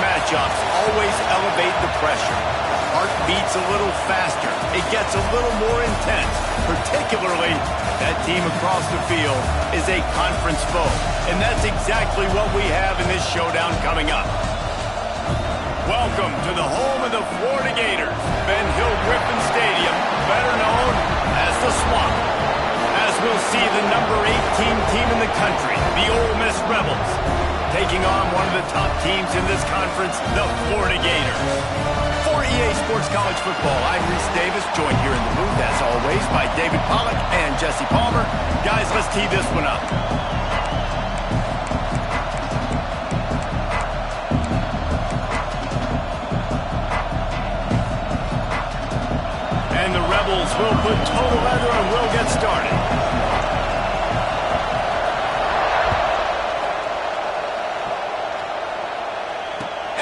matchups always elevate the pressure. Heart beats a little faster. It gets a little more intense. Particularly, that team across the field is a conference foe. And that's exactly what we have in this showdown coming up. Welcome to the home of the Florida Gators, Ben Hill Griffin Stadium, better known as the Swamp. As we'll see the number 18 team in the country, the Ole Miss Rebels, taking on one of the top teams in this conference, the Florida Gators. For EA Sports College Football, I'm Reese Davis, joined here in the booth, as always, by David Pollack and Jesse Palmer. Guys, let's tee this one up. And the Rebels will put total leather and will get started.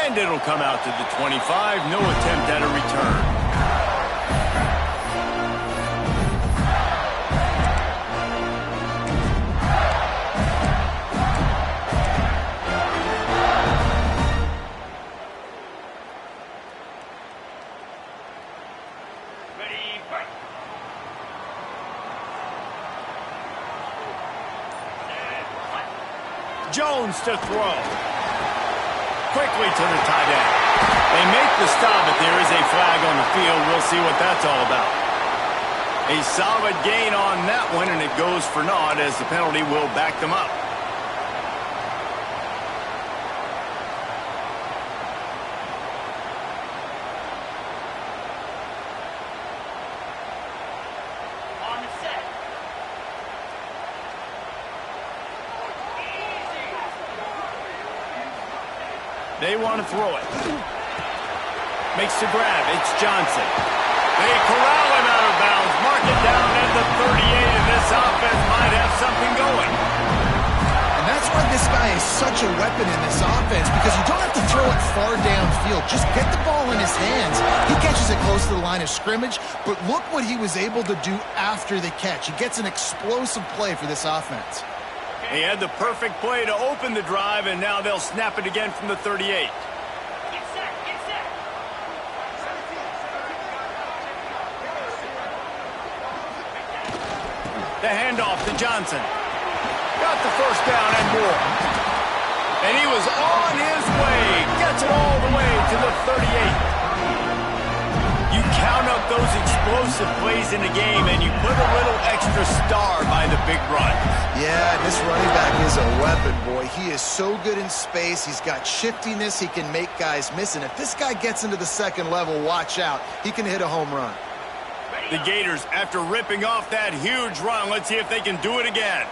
And it'll come out to the 25. No attempt at a return. Jones to throw. Quickly to the tight end. They make the stop, but there is a flag on the field. We'll see what that's all about. A solid gain on that one, and it goes for naught as the penalty will back them up. They want to throw it. Makes the grab. It's Johnson. They corral him out of bounds. Mark it down at the 38, and this offense might have something going. And that's why this guy is such a weapon in this offense, because you don't have to throw it far downfield. Just get the ball in his hands. He catches it close to the line of scrimmage, but look what he was able to do after the catch. He gets an explosive play for this offense. He had the perfect play to open the drive, and now they'll snap it again from the 38. Get set, get set. The handoff to Johnson. Got the first down and more. And he was on his way. Gets it all the way to the 38. You count up those explosive plays in the game, and you put a little extra star by the big run. Yeah, this running back is a weapon, boy. He is so good in space. He's got shiftiness. He can make guys miss. And if this guy gets into the second level, watch out. He can hit a home run. The Gators, after ripping off that huge run, let's see if they can do it again.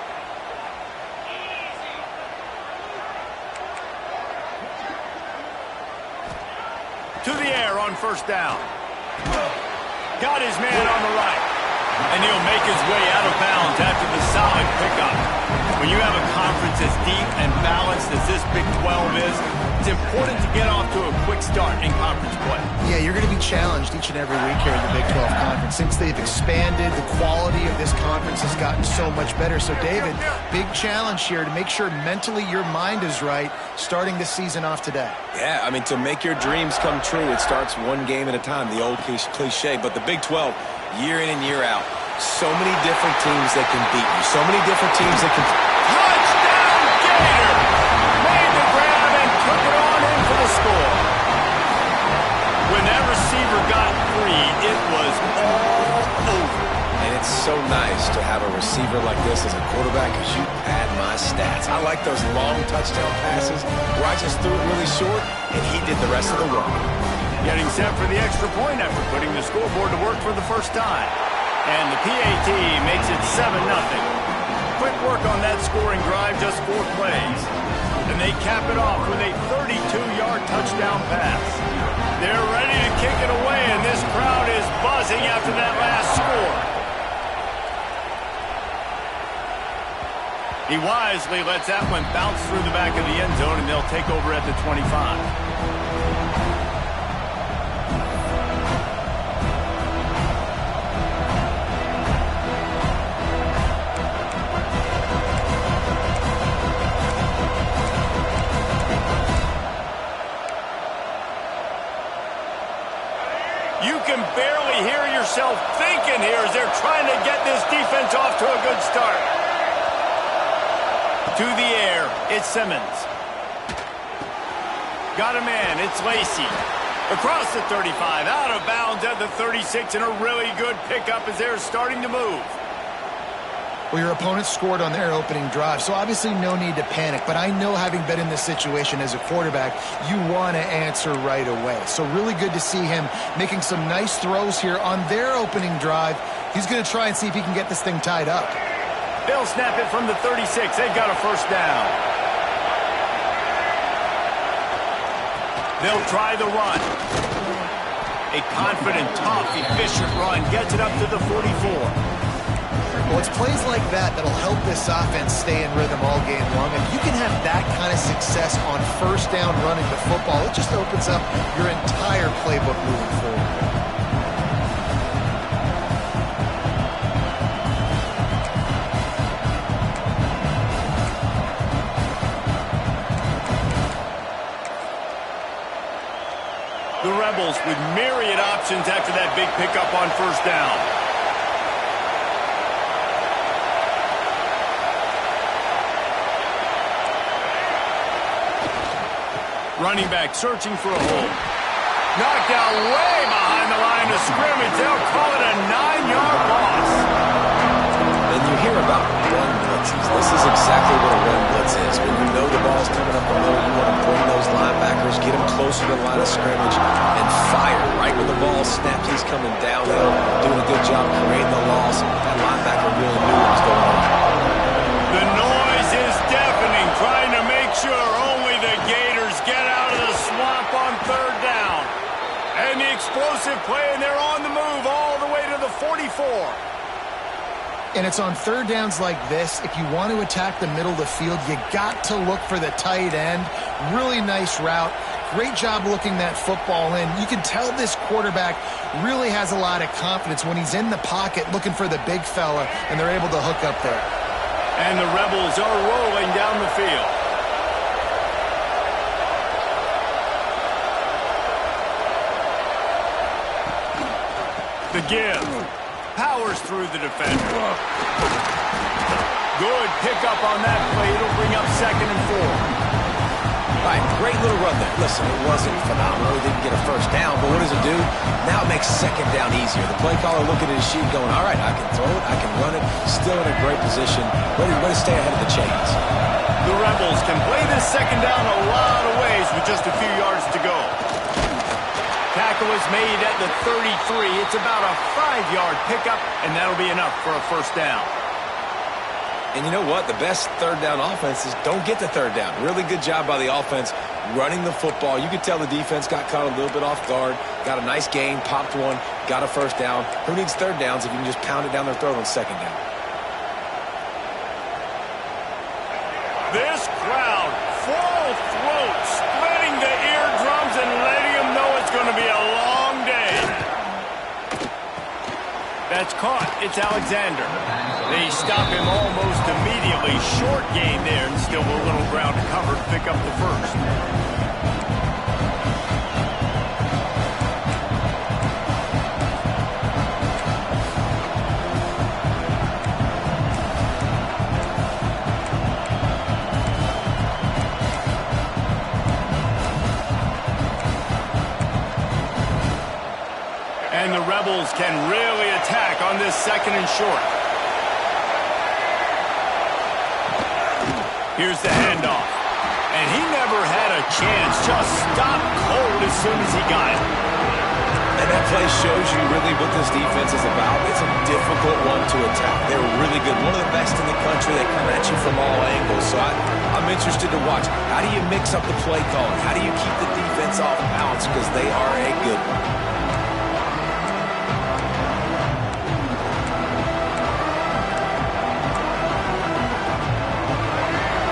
To the air on first down. Got his man on the right. And he'll make his way out of bounds after the solid pickup. When you have a conference as deep and balanced as this Big 12 is, it's important to get off to a quick start in conference play. Yeah, you're going to be challenged each and every week here in the Big 12 Conference. Since they've expanded, the quality of this conference has gotten so much better. So, David, big challenge here to make sure mentally your mind is right starting this season off today. Yeah, I mean, to make your dreams come true, it starts one game at a time, the old cliche. But the Big 12, year in and year out, so many different teams that can beat you. So many different teams that can... Touchdown, Gator! Made the grab and took it on in for the score. When that receiver got free, it was all over. And it's so nice to have a receiver like this as a quarterback because you pad my stats. I like those long touchdown passes where I just threw it really short and he did the rest of the work. Getting set for the extra point after putting the scoreboard to work for the first time. And the PAT makes it 7-0. Quick work on that scoring drive, just 4 plays. And they cap it off with a 32-yard touchdown pass. They're ready to kick it away, and this crowd is buzzing after that last score. He wisely lets that one bounce through the back of the end zone, and they'll take over at the 25. You can barely hear yourself thinking here as they're trying to get this defense off to a good start. To the air, it's Simmons. Got a man, it's Lacey. Across the 35, out of bounds at the 36, and a really good pickup as they're starting to move. Well, your opponent scored on their opening drive, so obviously no need to panic. But I know, having been in this situation as a quarterback, you want to answer right away. So really good to see him making some nice throws here on their opening drive. He's going to try and see if he can get this thing tied up. They'll snap it from the 36. They've got a first down. They'll try the run. A confident, tough, efficient run gets it up to the 44. Well, it's plays like that that'll help this offense stay in rhythm all game long. If you can have that kind of success on first down running the football, it just opens up your entire playbook moving forward. The Rebels with myriad options after that big pickup on first down. Running back searching for a hole. Knocked out way behind the line of scrimmage. They'll call it a 9-yard loss. And you hear about run blitzes. This is exactly what a run blitz is. When you know the ball's coming up the middle, you want to bring those linebackers, get them closer to the line of scrimmage, and fire. Right when the ball snaps, he's coming downhill, doing a good job creating the loss. That linebacker really knew what was going on. The noise is deafening, trying to make sure only the Gators get out of the swamp on third down. And the explosive play, and they're on the move all the way to the 44. And it's on third downs like this, if you want to attack the middle of the field, you got to look for the tight end. Really nice route. Great job looking that football in. You can tell this quarterback really has a lot of confidence when he's in the pocket looking for the big fella, and they're able to hook up there. And the Rebels are rolling down the field. The give. Powers through the defender. Good pickup on that play. It'll bring up 2nd and 4. All right, great little run there. Listen, it wasn't phenomenal. He didn't get a first down, but what does it do? Now it makes 2nd down easier. The play caller looking at his sheet going, all right, I can throw it, I can run it, still in a great position, ready to stay ahead of the chains. The Rebels can play this 2nd down a lot of ways with just a few yards to go. Tackle is made at the 33. It's about a 5-yard pickup, and that'll be enough for a first down. And you know what? The best third down offenses don't get to third down. Really good job by the offense running the football. You could tell the defense got caught a little bit off guard, got a nice gain, popped one, got a first down. Who needs third downs if you can just pound it down their throat on 2nd down? This crowd, full throat, splitting the eardrums and letting them know it's going to be a long day. That's caught. It's Alexander. They stop him almost immediately. Short gain there, and still a little ground to cover to pick up the first. And the Rebels can really attack on this 2nd and short. Here's the handoff. And he never had a chance. Just stopped cold as soon as he got it. And that play shows you really what this defense is about. It's a difficult one to attack. They're really good. One of the best in the country. They come at you from all angles. So I'm interested to watch. How do you mix up the play calling? How do you keep the defense off balance? Because they are a good one.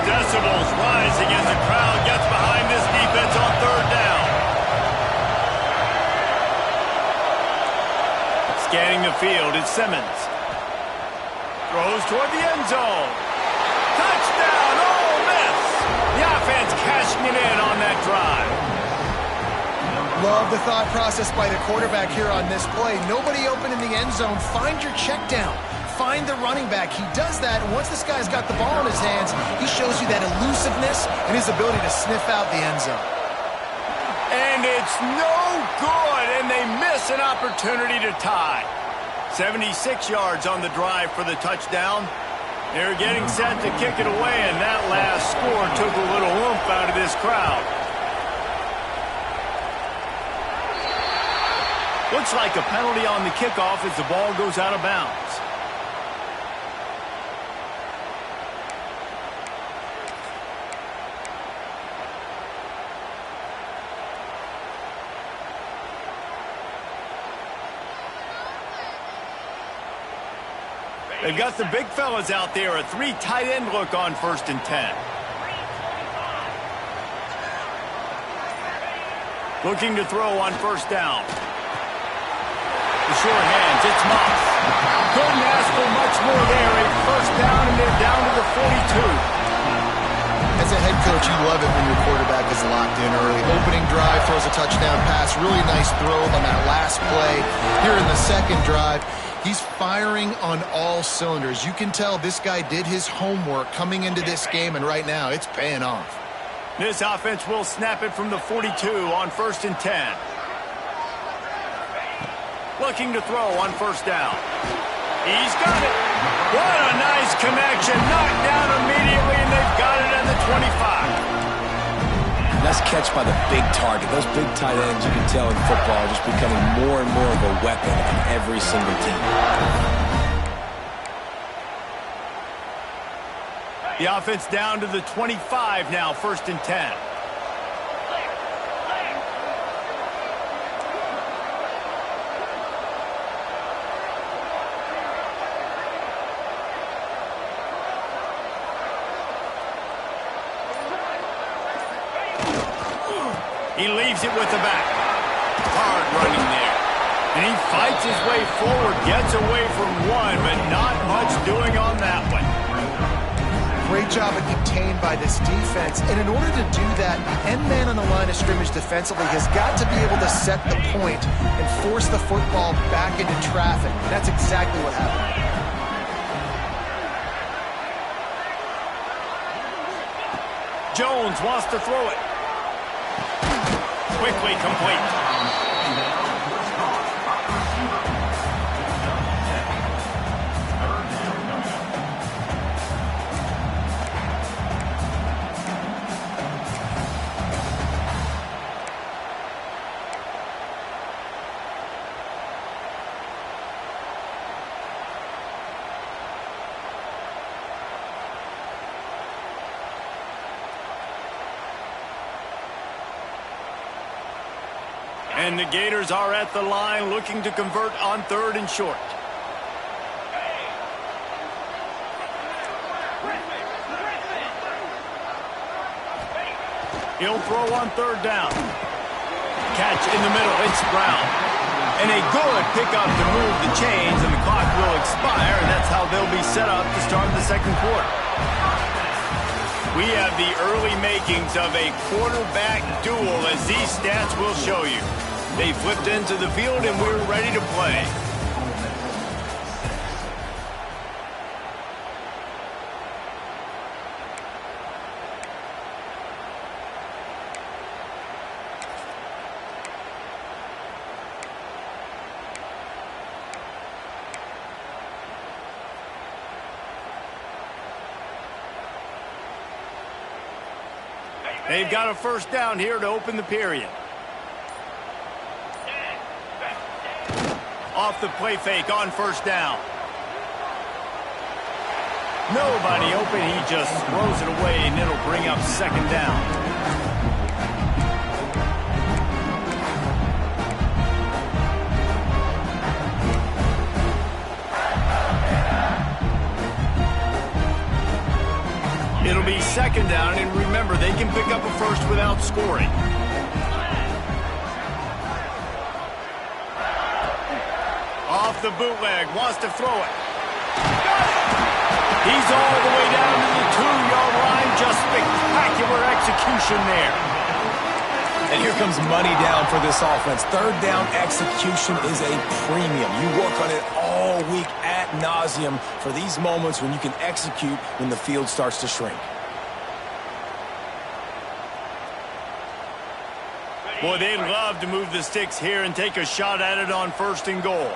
Decibels rising as the crowd gets behind this defense on third down. Scanning the field, it's Simmons. Throws toward the end zone. Touchdown, Ole Miss! The offense cashing it in on that drive. Love the thought process by the quarterback here on this play. Nobody open in the end zone. Find your check down. Find the running back. He does that, and once this guy's got the ball in his hands, he shows you that elusiveness and his ability to sniff out the end zone. And it's no good, and they miss an opportunity to tie. 76 yards on the drive for the touchdown. They're getting set to kick it away, and that last score took a little oomph out of this crowd. Looks like a penalty on the kickoff as the ball goes out of bounds. They've got the big fellas out there, a 3 tight end look on 1st and 10. Looking to throw on 1st down. The short hands, it's Moss. Couldn't ask for much more there. A 1st down, and they're down to the 42. As a head coach, you love it when your quarterback is locked in early. Opening drive, throws a touchdown pass. Really nice throw on that last play. Here in the second drive, he's firing on all cylinders. You can tell this guy did his homework coming into this game, and right now it's paying off. This offense will snap it from the 42 on 1st and 10. Looking to throw on 1st down. He's got it. What a nice connection. Knocked down immediately, and they've got it at the 25. Nice catch by the big target. Those big tight ends, you can tell in football, are just becoming more and more of a weapon on every single team. The offense down to the 25 now, 1st and 10. He leaves it with the back. Hard running there. And he fights his way forward, gets away from one, but not much doing on that one. Great job of contained by this defense. And in order to do that, the end man on the line of scrimmage defensively has got to be able to set the point and force the football back into traffic. That's exactly what happened. Jones wants to throw it. Quickly complete. And the Gators are at the line looking to convert on 3rd and short. He'll throw on 3rd down. Catch in the middle, it's Brown. And a good pickup to move the chains, and the clock will expire, and that's how they'll be set up to start the 2nd quarter. We have the early makings of a quarterback duel, as these stats will show you. They flipped into the field, and we're ready to play. They've got a 1st down here to open the period. Off the play fake on 1st down. Nobody open. He just throws it away, and it'll bring up 2nd down. It'll be 2nd down, and remember, they can pick up a 1st without scoring. Off the bootleg, wants to throw it. He's all the way down to the 2-yard line. Just spectacular execution there. And here comes money down for this offense. Third down execution is a premium. You work on it all week ad nauseum for these moments when you can execute when the field starts to shrink. Boy, they'd love to move the sticks here and take a shot at it on 1st and goal.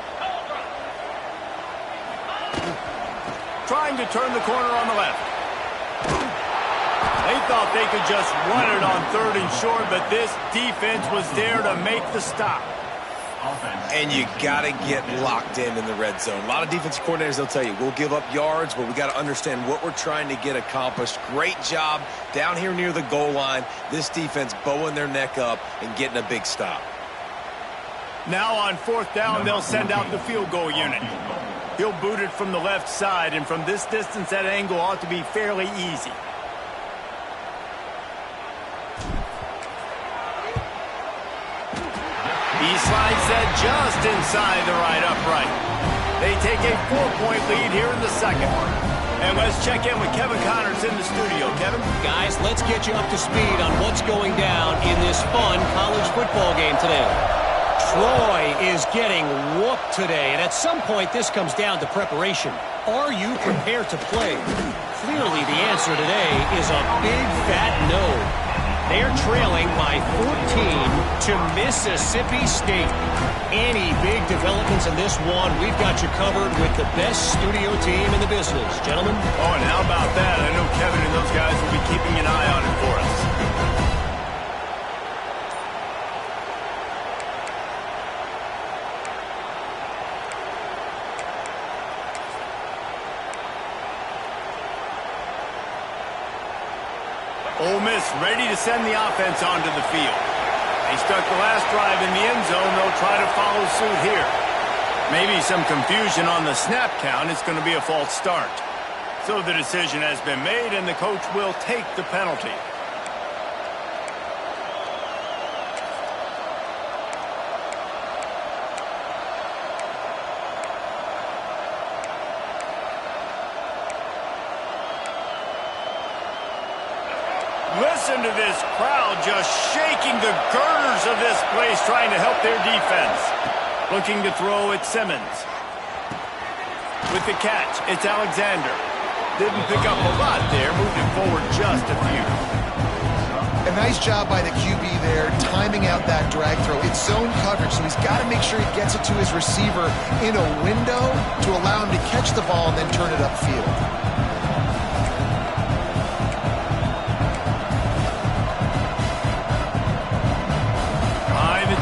Trying to turn the corner on the left. They thought they could just run it on 3rd and short, but this defense was there to make the stop. And you got to get locked in the red zone. A lot of defensive coordinators, they'll tell you, we'll give up yards, but we got to understand what we're trying to get accomplished. Great job down here near the goal line. This defense bowing their neck up and getting a big stop. Now on 4th down, they'll send out the field goal unit. He'll boot it from the left side, and from this distance, that angle ought to be fairly easy. He slides that just inside the right upright. They take a 4-point lead here in the second. And let's check in with Kevin Connors in the studio. Kevin? Guys, let's get you up to speed on what's going down in this fun college football game today. Troy is getting whooped today, and at some point this comes down to preparation. Are you prepared to play? Clearly the answer today is a big fat no. They're trailing by 14 to Mississippi State. Any big developments in this one, we've got you covered with the best studio team in the business. Gentlemen? Oh, and how about that? I know Kevin and those guys will be keeping an eye on it for us. Ole Miss ready to send the offense onto the field. They stuck the last drive in the end zone. They'll try to follow suit here. Maybe some confusion on the snap count. It's going to be a false start. So the decision has been made, and the coach will take the penalty. Listen to this crowd just shaking the girders of this place, trying to help their defense. Looking to throw at Simmons. With the catch, it's Alexander. Didn't pick up a lot there, moved it forward just a few. A nice job by the QB there, timing out that drag throw. It's zone coverage, so he's got to make sure he gets it to his receiver in a window to allow him to catch the ball and then turn it upfield.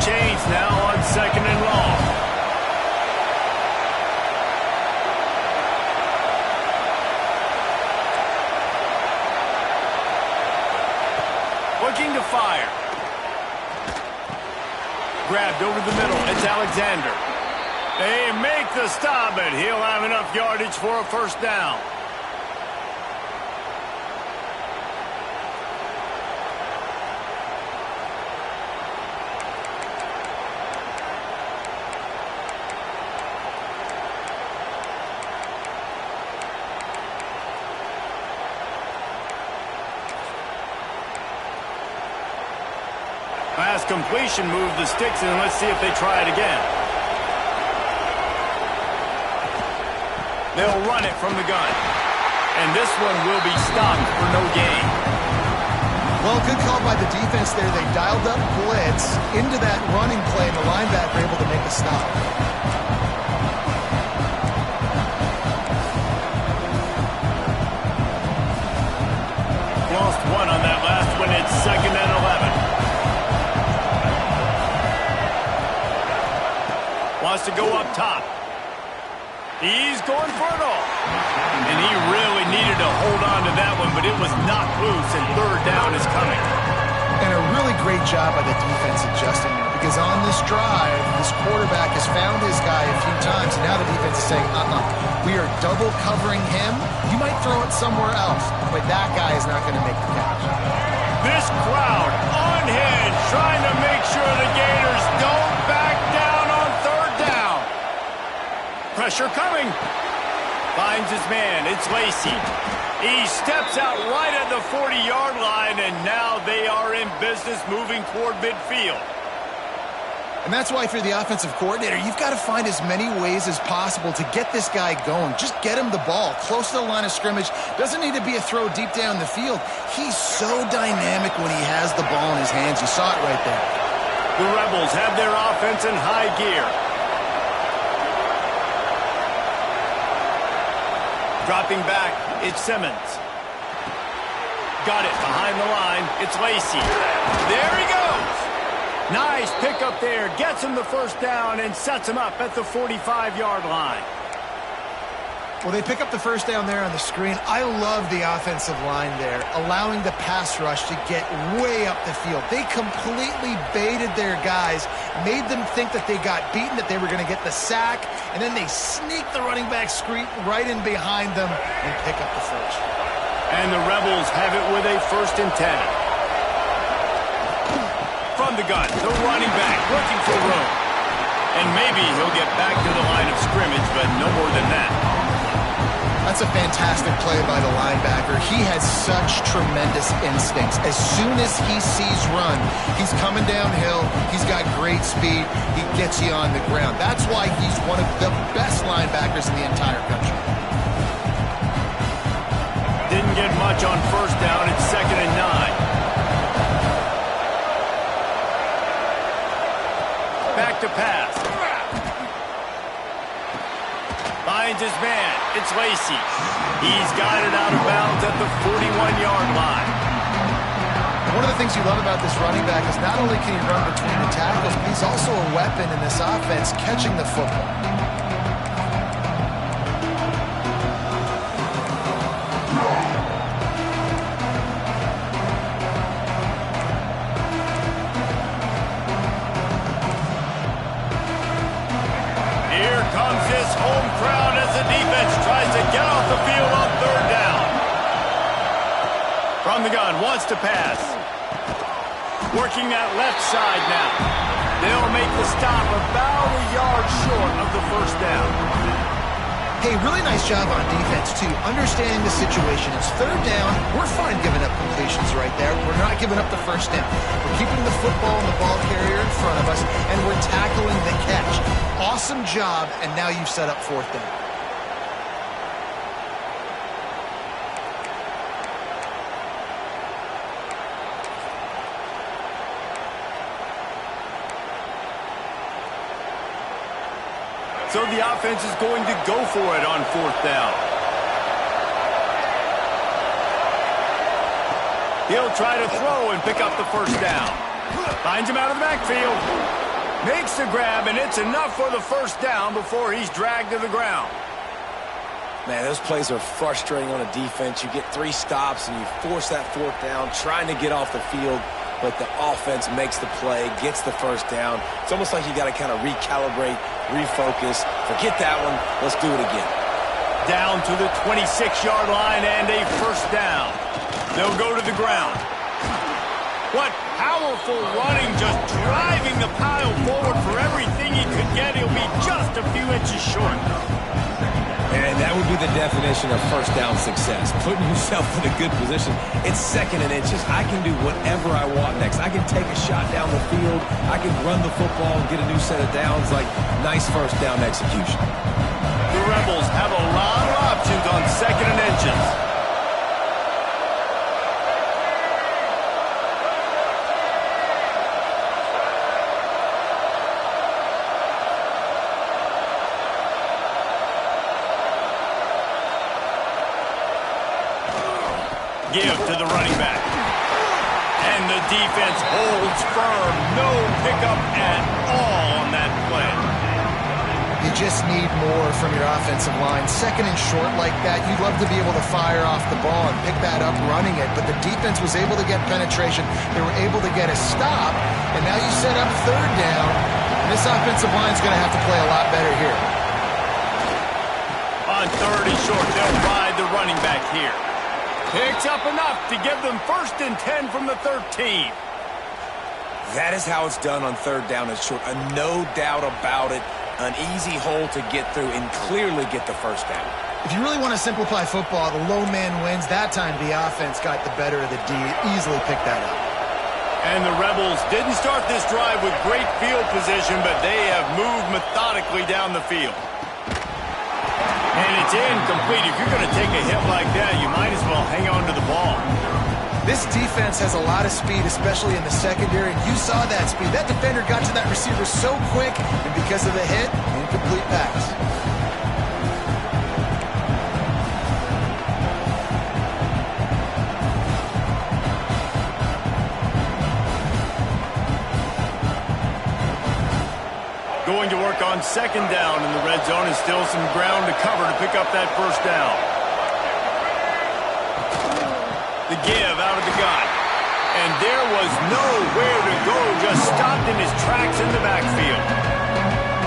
Chains now on 2nd and long. Looking to fire. Grabbed over the middle. It's Alexander. They make the stop, but he'll have enough yardage for a 1st down. Pass completion, move the sticks, and let's see if they try it again. They'll run it from the gun. And this one will be stopped for no gain. Well, good call by the defense there. They dialed up blitz into that running play, and the linebacker able to make a stop. Lost one on that last one. It's 2nd and 11. Wants to go up top. He's going for it all. And he really needed to hold on to that one, but it was knocked loose, and 3rd down is coming. And a really great job by the defense adjusting there, because on this drive, this quarterback has found his guy a few times, and now the defense is saying, we are double covering him. You might throw it somewhere else, but that guy is not going to make the catch. This crowd unhinged, trying to make sure the Gators don't back down on 3rd down. Pressure coming. Finds his man. It's Lacey. He steps out right at the 40-yard line, and now they are in business moving toward midfield. And that's why if you're the offensive coordinator, you've got to find as many ways as possible to get this guy going. Just get him the ball close to the line of scrimmage. Doesn't need to be a throw deep down the field. He's so dynamic when he has the ball in his hands. You saw it right there. The Rebels have their offense in high gear. Dropping back, it's Simmons. Got it behind the line. It's Lacey. There he goes. Nice pickup there. Gets him the first down and sets him up at the 45-yard line. Well, they pick up the first down there on the screen. I love the offensive line there, allowing the pass rush to get way up the field. They completely baited their guys, made them think that they got beaten, that they were going to get the sack, and then they sneak the running back screen right in behind them and pick up the first. And the Rebels have it with a 1st and 10. From the gun, the running back looking for room. And maybe he'll get back to the line of scrimmage, but no more than that. That's a fantastic play by the linebacker. He has such tremendous instincts. As soon as he sees run, he's coming downhill. He's got great speed. He gets you on the ground. That's why he's one of the best linebackers in the entire country. Didn't get much on 1st down. It's 2nd and 9. Back to pass. Finds his man. It's Lacey. He's got it out of bounds at the 41-yard line. One of the things you love about this running back is not only can he run between the tackles, but he's also a weapon in this offense catching the football. Comes this home crowd as the defense tries to get off the field on 3rd down. From the gun, wants to pass. Working that left side now. They'll make the stop about a yard short of the 1st down. Hey, really nice job on defense, too. Understanding the situation. It's 3rd down. We're fine giving up completions right there. We're not giving up the 1st down. We're keeping the football and the ball carrier in front of us, and we're tackling the catch. Awesome job, and now you've set up 4th down. So the offense is going to go for it on 4th down. He'll try to throw and pick up the 1st down. Finds him out of the backfield. Makes the grab, and it's enough for the 1st down before he's dragged to the ground. Man, those plays are frustrating on a defense. You get 3 stops, and you force that 4th down, trying to get off the field, but the offense makes the play, gets the 1st down. It's almost like you got to kind of recalibrate, refocus. Forget that one. Let's do it again. Down to the 26-yard line and a 1st down. They'll go to the ground. What powerful running, just driving the pile forward for everything he could get. He'll be just a few inches short. And that would be the definition of 1st down success. Putting yourself in a good position. It's 2nd and inches. I can do whatever I want next. I can take a shot down the field. I can run the football and get a new set of downs. Like, nice 1st down execution. The Rebels have a lot of options on 2nd and inches. Give to the running back. And the defense holds firm. No pickup at all on that play. You just need more from your offensive line. 2nd and short like that, you'd love to be able to fire off the ball and pick that up running it, but the defense was able to get penetration. They were able to get a stop, and now you set up 3rd down. And this offensive line is going to have to play a lot better here. On 3rd and short, they'll ride the running back here. Picks up enough to give them 1st and 10 from the 13. That is how it's done on 3rd down and short. No doubt about it. An easy hole to get through and clearly get the 1st down. If you really want to simplify football, the low man wins. That time the offense got the better of the D. Easily picked that up. And the Rebels didn't start this drive with great field position, but they have moved methodically down the field. And it's incomplete. If you're going to take a hit like that, you might as well hang on to the ball. This defense has a lot of speed, especially in the secondary, and you saw that speed. That defender got to that receiver so quick, and because of the hit, incomplete pass. Going to work on second down in the red zone, and still some ground to cover to pick up that first down. The give out of the gun. And there was nowhere to go, just stopped in his tracks in the backfield.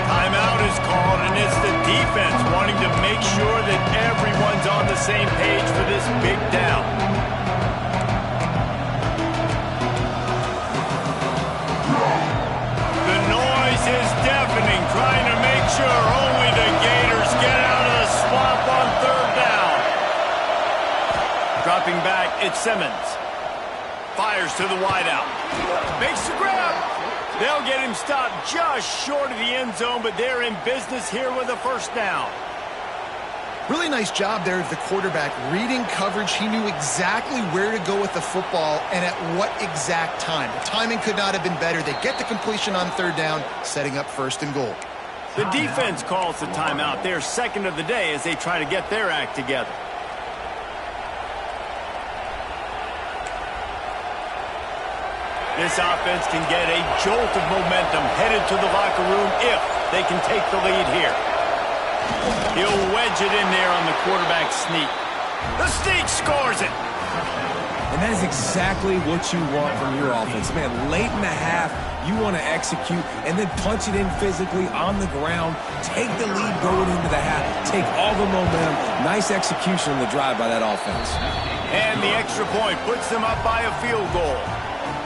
Timeout is called, and it's the defense wanting to make sure that everyone's on the same page for this big down. The noise is deafening, trying to make sure only the Gators get out of the swamp on third down. Dropping back, it's Simmons. Fires to the wideout. Makes the grab. They'll get him stopped just short of the end zone, but they're in business here with a first down. Really nice job there of the quarterback. Reading coverage, he knew exactly where to go with the football and at what exact time. The timing could not have been better. They get the completion on third down, setting up first and goal. The defense calls the timeout. They're second of the day as they try to get their act together. This offense can get a jolt of momentum headed to the locker room if they can take the lead here. He'll wedge it in there on the quarterback sneak. The sneak scores it. And that is exactly what you want from your offense. Man, late in the half, you want to execute and then punch it in physically on the ground. Take the lead going into the half. Take all the momentum. Nice execution on the drive by that offense. And the extra point puts them up by a field goal.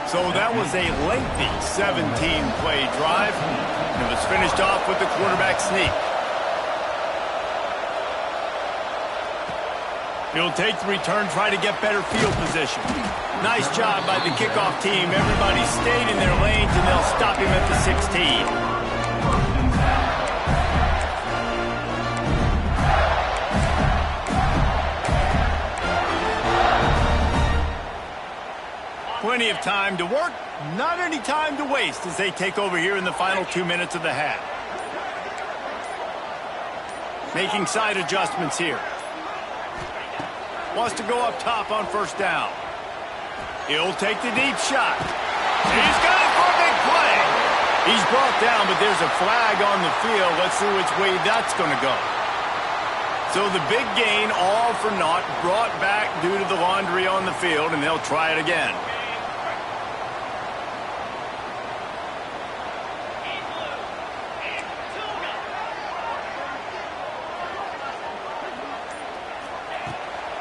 So that was a lengthy 17-play drive. And it was finished off with the quarterback sneak. He'll take the return, try to get better field position. Nice job by the kickoff team. Everybody stayed in their lanes, and they'll stop him at the 16. Plenty of time to work, not any time to waste as they take over here in the final 2 minutes of the half. Making side adjustments here. Wants to go up top on first down. He'll take the deep shot. He's got it for a big play. He's brought down, but there's a flag on the field. Let's see which way that's going to go. So the big gain, all for naught, brought back due to the laundry on the field, and they'll try it again.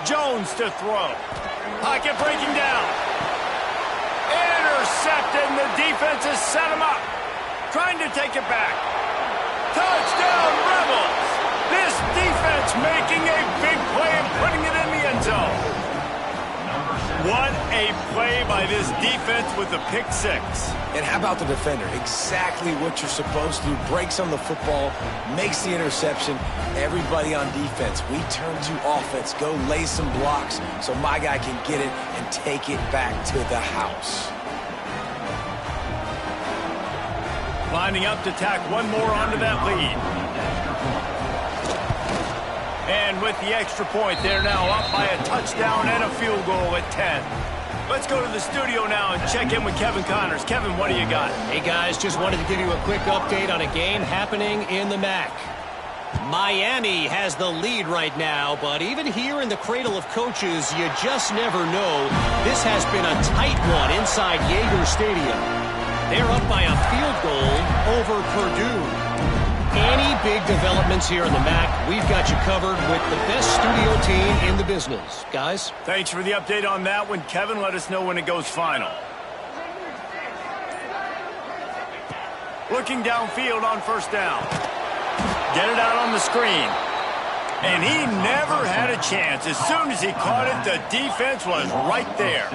Jones to throw. Pocket breaking down. Intercepted, and the defense has set him up. Trying to take it back. Touchdown, Rebels! This defense making a big play and putting it in the end zone. What a play by this defense with the pick six. And how about the defender? Exactly what you're supposed to do. Breaks on the football, makes the interception. Everybody on defense, we turn to offense. Go lay some blocks so my guy can get it and take it back to the house. Lining up to tack one more onto that lead. And with the extra point, they're now up by a touchdown and a field goal at 10. Let's go to the studio now and check in with Kevin Connors. Kevin, what do you got? Hey, guys, just wanted to give you a quick update on a game happening in the MAC. Miami has the lead right now, but even here in the cradle of coaches, you just never know. This has been a tight one inside Yager Stadium. They're up by a field goal over Purdue. Any big developments here in the MAC, we've got you covered with the best studio team in the business. Guys? Thanks for the update on that one, Kevin. Let us know when it goes final. Looking downfield on first down. Get it out on the screen. And he never had a chance. As soon as he caught it, the defense was right there.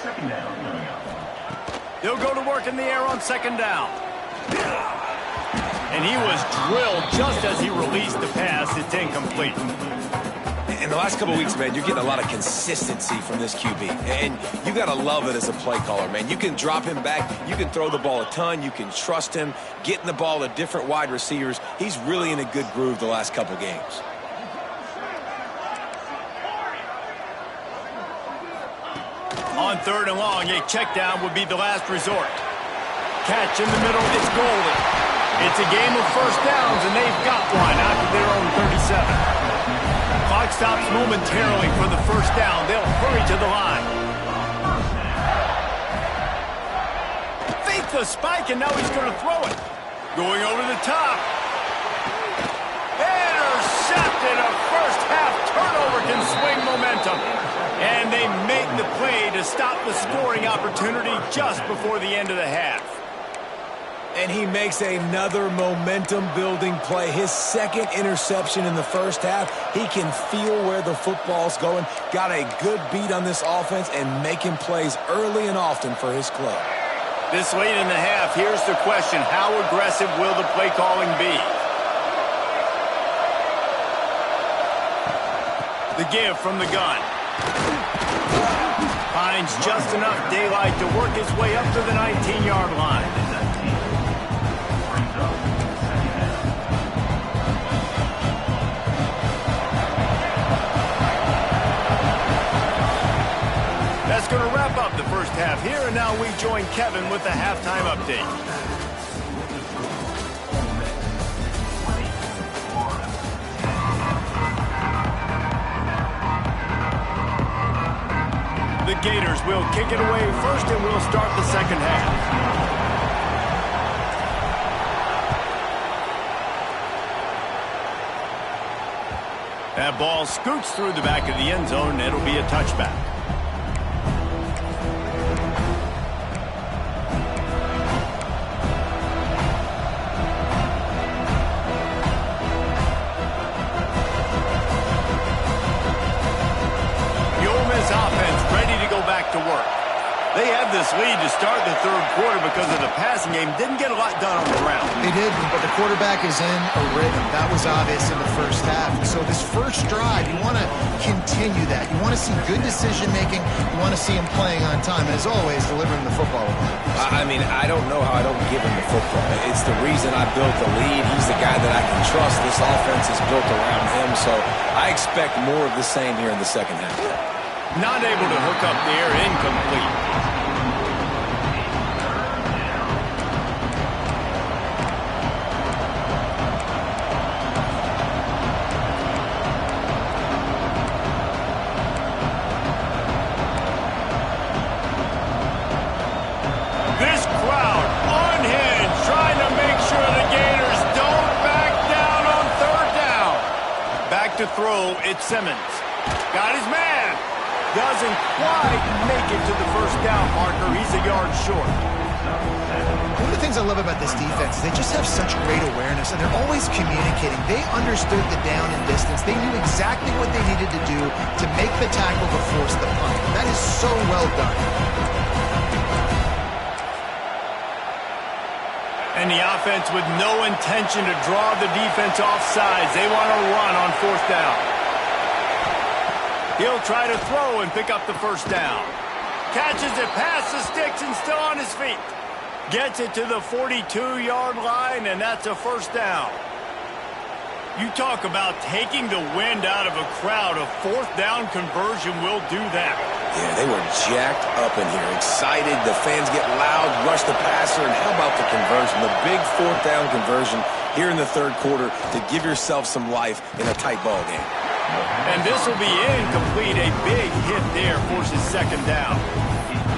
Second down coming up. They'll go to work in the air on second down. And he was drilled just as he released the pass. It's incomplete. In the last couple of weeks, man, you're getting a lot of consistency from this QB. And you got to love it as a play caller, man. You can drop him back. You can throw the ball a ton. You can trust him, getting the ball to different wide receivers. He's really in a good groove the last couple games. On third and long, a check down would be the last resort. Catch in the middle is golden. It's a game of first downs, and they've got one after their own 37. Clock stops momentarily for the first down. They'll hurry to the line. Fakes the spike, and now he's going to throw it. Going over the top. Intercepted. A first half turnover can swing momentum. And they make the play to stop the scoring opportunity just before the end of the half. And he makes another momentum-building play. His second interception in the first half. He can feel where the football's going. Got a good beat on this offense and making plays early and often for his club. This late in the half, here's the question. How aggressive will the play calling be? The give from the gun. Finds just enough daylight to work his way up to the 19-yard line. That's going to wrap up the first half here, and now we join Kevin with the halftime update. The Gators will kick it away first, and we'll start the second half. That ball scoots through the back of the end zone, and it'll be a touchback. To work. They had this lead to start the third quarter because of the passing game. Didn't get a lot done on the ground. They did, but the quarterback is in a rhythm. That was obvious in the first half. And so this first drive, you want to continue that. You want to see good decision-making. You want to see him playing on time. And as always, delivering the football. I mean, I don't know how I don't give him the football. It's the reason I built the lead. He's the guy that I can trust. This offense is built around him. So I expect more of the same here in the second half. Not able to hook up there, incomplete. This crowd unhinged, trying to make sure the Gators don't back down on third down. Back to throw, it's Simmons. Got his man. Doesn't quite make it to the first down marker. He's a yard short. One of the things I love about this defense is they just have such great awareness, and they're always communicating. They understood the down and distance. They knew exactly what they needed to do to make the tackle to force the punt. That is so well done. And the offense with no intention to draw the defense off sides. They want to run on fourth down. He'll try to throw and pick up the first down. Catches it past the sticks and still on his feet. Gets it to the 42-yard line, and that's a first down. You talk about taking the wind out of a crowd. A fourth down conversion will do that. Yeah, they were jacked up in here, excited. The fans get loud, rush the passer, and how about the conversion? The big fourth down conversion here in the third quarter to give yourself some life in a tight ball game. And this will be incomplete. A big hit there forces second down.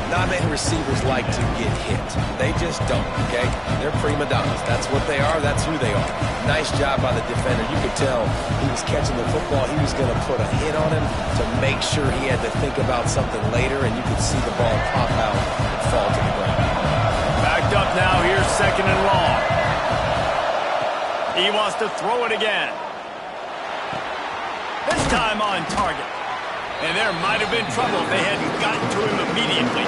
Not many receivers like to get hit. They just don't, okay? They're prima donnas. That's what they are. That's who they are. Nice job by the defender. You could tell he was catching the football. He was going to put a hit on him to make sure he had to think about something later, and you could see the ball pop out and fall to the ground. Backed up now. Here's second and long. He wants to throw it again. This time on target. And there might have been trouble if they hadn't gotten to him immediately.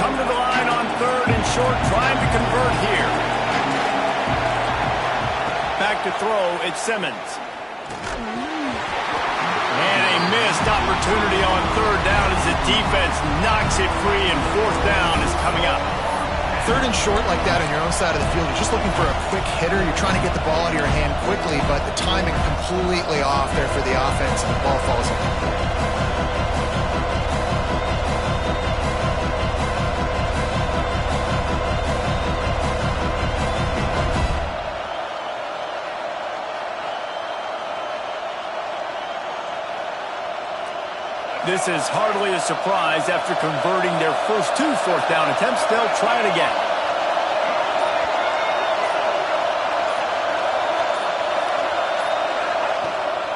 Come to the line on 3rd and short, trying to convert here. Back to throw, it's Simmons. And a missed opportunity on 3rd down as the defense knocks it free, and 4th down is coming up. 3rd and short like that on your own side of the field, you're just looking for a quick hitter. You're trying to get the ball out of your hand quickly, but the timing completely off there for the offense, and the ball falls in. This is hardly a surprise. After converting their first 2 4th down attempts, they'll try it again.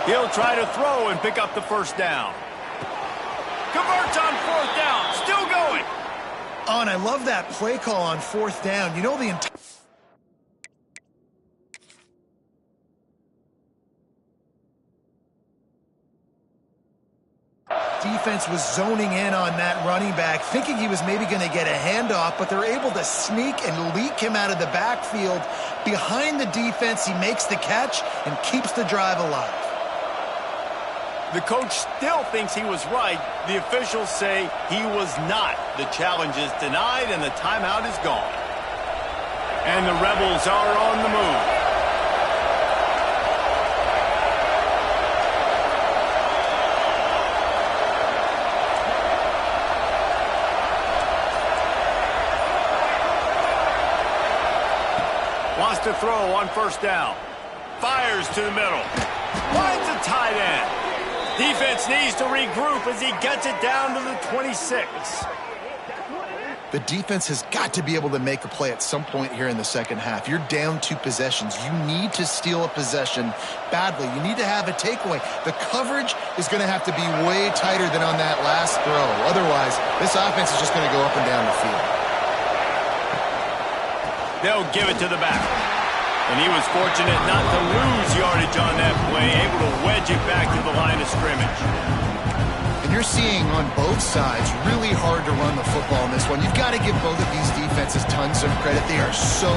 He'll try to throw and pick up the 1st down. Converts on 4th down. Still going. Oh, and I love that play call on 4th down. You know the entire defense was zoning in on that running back, thinking he was maybe going to get a handoff, but they're able to sneak and leak him out of the backfield. Behind the defense, he makes the catch and keeps the drive alive. The coach still thinks he was right. The officials say he was not. The challenge is denied, and the timeout is gone. And the Rebels are on the move. Wants to throw on 1st down. Fires to the middle. Finds a tight end. Defense needs to regroup as he gets it down to the 26. The defense has got to be able to make a play at some point here in the second half. You're down 2 possessions. You need to steal a possession badly. You need to have a takeaway. The coverage is going to have to be way tighter than on that last throw. Otherwise, this offense is just going to go up and down the field. They'll give it to the back. And he was fortunate not to lose yardage on that play, able to wedge it back to the line of scrimmage. And you're seeing on both sides really hard to run the football in this one. You've got to give both of these defenses tons of credit. They are so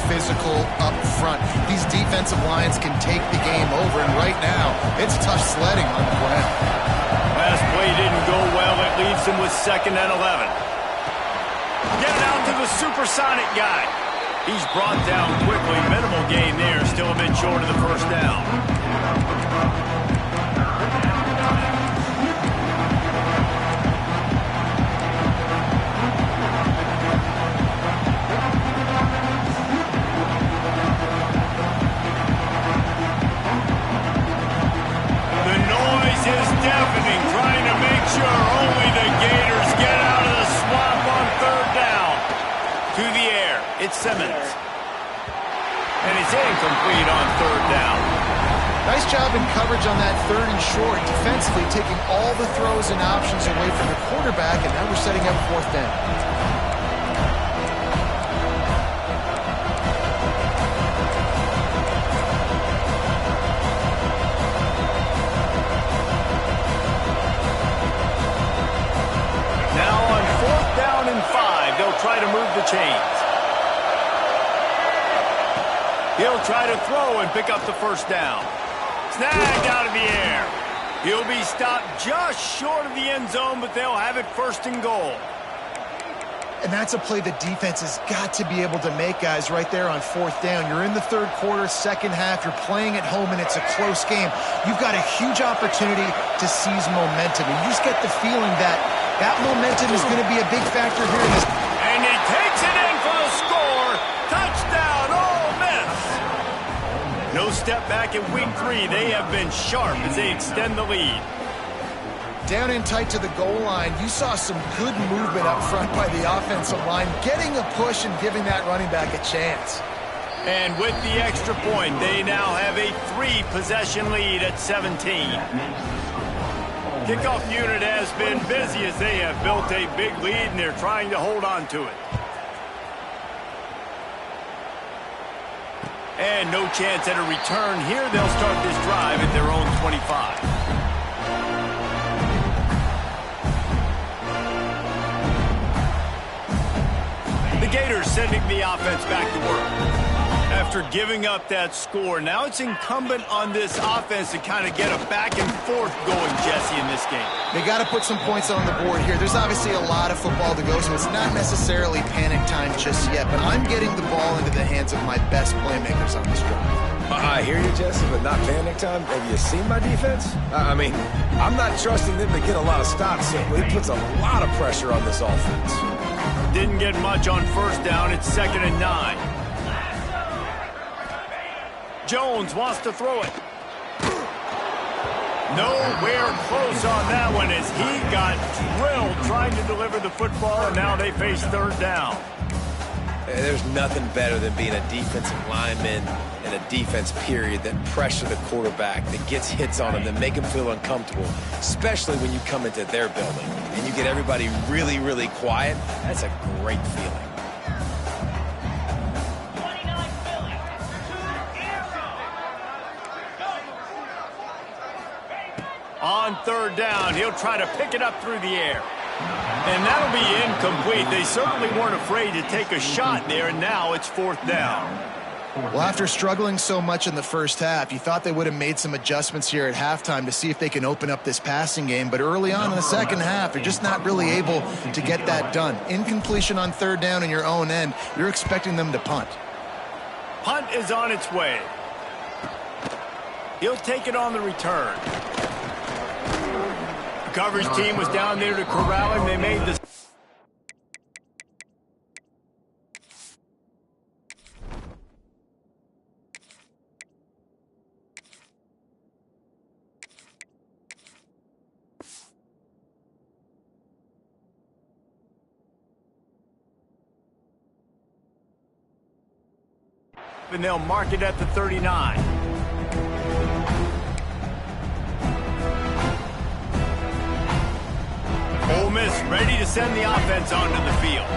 physical up front. These defensive lines can take the game over, and right now, it's tough sledding on the ground. Last play didn't go well. It leaves him with 2nd and 11. Get it out to the supersonic guy. He's brought down quickly. Minimal gain there. Still a bit short of the 1st down. The noise is deafening, trying to make sure only the Gators get out of the swamp on 3rd down. To the air, it's Simmons. And it's incomplete on 3rd down. Nice job in coverage on that 3rd and short, defensively taking all the throws and options away from the quarterback, and now we're setting up 4th down. Now on 4th down and 5, they'll try to move the chains. He'll try to throw and pick up the 1st down. Snagged out of the air. He'll be stopped just short of the end zone, but they'll have it 1st and goal. And that's a play the defense has got to be able to make, guys, right there on 4th down. You're in the 3rd quarter, second half. You're playing at home, and it's a close game. You've got a huge opportunity to seize momentum. And you just get the feeling that that momentum is going to be a big factor here in this. And he takes it in for the score. Touchdown, Ole Miss. No step back in week 3. They have been sharp as they extend the lead. Down in tight to the goal line, you saw some good movement up front by the offensive line, getting a push and giving that running back a chance. And with the extra point, they now have a 3-possession lead at 17. Kickoff unit has been busy as they have built a big lead and they're trying to hold on to it. And no chance at a return here. They'll start this drive at their own 25. The Gators sending the offense back to work. After giving up that score, now it's incumbent on this offense to kind of get a back and forth going, Jesse, in this game. They got to put some points on the board here. There's obviously a lot of football to go, so it's not necessarily panic time just yet, but I'm getting the ball into the hands of my best playmakers on this drive. I hear you, Jesse, but not panic time. Have you seen my defense? I mean, I'm not trusting them to get a lot of stops, so it puts a lot of pressure on this offense. Didn't get much on first down. It's 2nd and 9. Jones wants to throw it. Nowhere close on that one as he got drilled trying to deliver the football, and now they face 3rd down. There's nothing better than being a defensive lineman and a defense period that pressure the quarterback, that gets hits on him, that make him feel uncomfortable, especially when you come into their building and you get everybody really, really quiet. That's a great feeling. On 3rd down, he'll try to pick it up through the air. And that'll be incomplete. They certainly weren't afraid to take a shot there, and now it's 4th down. Well, after struggling so much in the first half, you thought they would have made some adjustments here at halftime to see if they can open up this passing game. But early on in the second half, they're just not really able to get that done. Incompletion on 3rd down in your own end, you're expecting them to punt. Punt is on its way. He'll take it on the return. The coverage team was down there to corral him. They made the... and they'll mark it at the 39. Ole Miss ready to send the offense onto the field.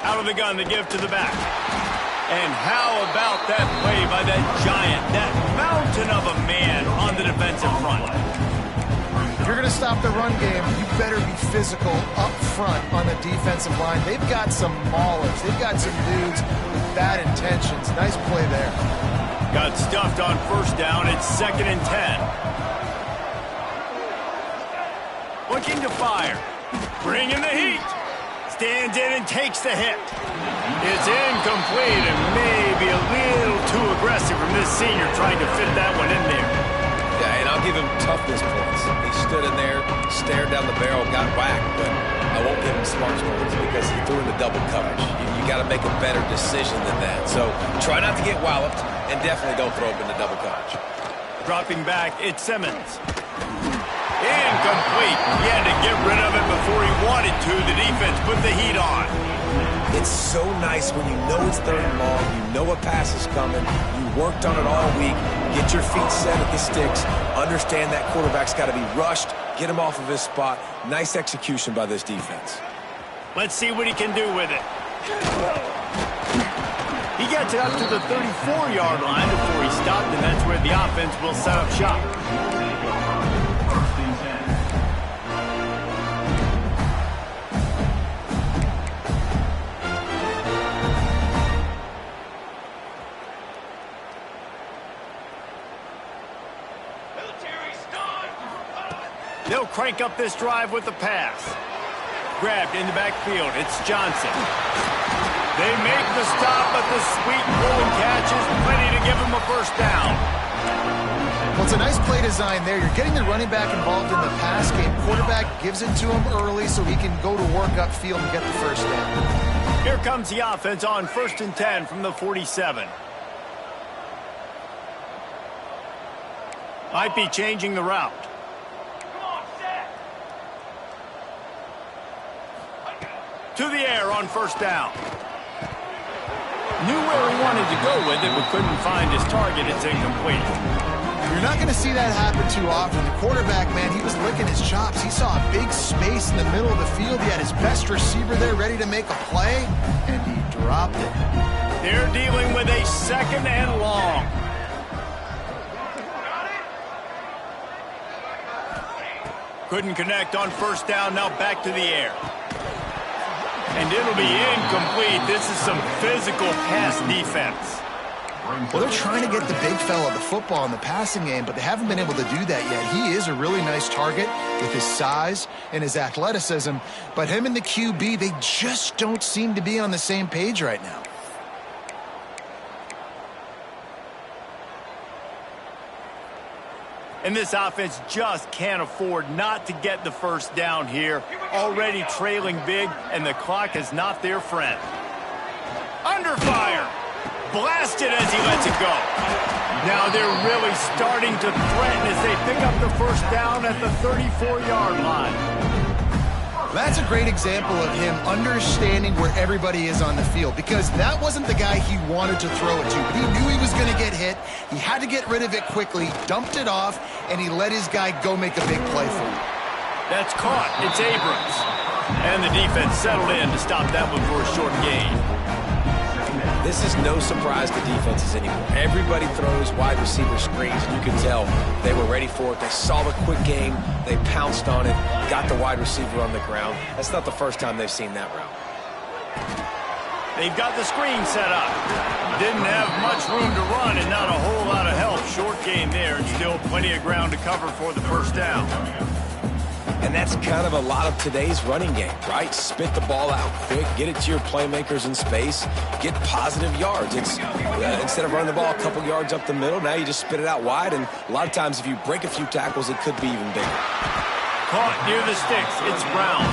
Out of the gun to give to the back. And how about that play by that giant, that mountain of a man on the defensive front? If you're going to stop the run game, you better be physical up front on the defensive line. They've got some maulers. They've got some dudes with bad intentions. Nice play there. Got stuffed on first down. It's 2nd and 10. Looking to fire. Bringing the heat. Stands in and takes the hit. It's incomplete and maybe a little too aggressive from this senior trying to fit that one in there. Yeah, and I'll give him toughness points. He stood in there, stared down the barrel, got whacked, but I won't give him smarts points because he threw into double coverage. You got to make a better decision than that. So try not to get walloped, and definitely don't throw him into double coverage. Dropping back, it's Simmons. Incomplete. He had to get rid of it before he wanted to. The defense put the heat on. It's so nice when you know it's 3rd and long, you know a pass is coming, you worked on it all week, get your feet set at the sticks, understand that quarterback's got to be rushed, get him off of his spot. Nice execution by this defense. Let's see what he can do with it. He gets it up to the 34-yard line before he stopped, and that's where the offense will set up shop. They'll crank up this drive with the pass. Grabbed in the backfield. It's Johnson. They make the stop, but the sweet pulling catch is plenty to give him a first down. Well, it's a nice play design there. You're getting the running back involved in the pass game. Quarterback gives it to him early so he can go to work upfield and get the first down. Here comes the offense on 1st and 10 from the 47. Might be changing the route. To the air on 1st down. Knew where he wanted to go with it, but couldn't find his target. It's incomplete. You're not going to see that happen too often. The quarterback, man, he was licking his chops. He saw a big space in the middle of the field. He had his best receiver there ready to make a play, and he dropped it. They're dealing with a 2nd and long. Couldn't connect on 1st down. Now back to the air. And it'll be incomplete. This is some physical pass defense. Well, they're trying to get the big fella the football in the passing game, but they haven't been able to do that yet. He is a really nice target with his size and his athleticism, but him and the QB, they just don't seem to be on the same page right now. And this offense just can't afford not to get the 1st down here. Already trailing big, and the clock is not their friend. Under fire. Blasted as he lets it go. Now they're really starting to threaten as they pick up the 1st down at the 34-yard line. That's a great example of him understanding where everybody is on the field, because that wasn't the guy he wanted to throw it to, but he knew he was going to get hit. He had to get rid of it quickly, dumped it off, and he let his guy go make a big play for him. That's caught. It's Abrams. And the defense settled in to stop that one for a short gain. This is no surprise to defenses anymore. Everybody throws wide receiver screens, and you can tell they were ready for it. They saw the quick game. They pounced on it, got the wide receiver on the ground. That's not the first time they've seen that route. They've got the screen set up. Didn't have much room to run and not a whole lot of help. Short gain there, and still plenty of ground to cover for the 1st down. And that's kind of a lot of today's running game, right? Spit the ball out quick, get it to your playmakers in space, get positive yards. It's instead of running the ball a couple yards up the middle, now you just spit it out wide, and a lot of times if you break a few tackles, it could be even bigger. Caught near the sticks. It's Brown.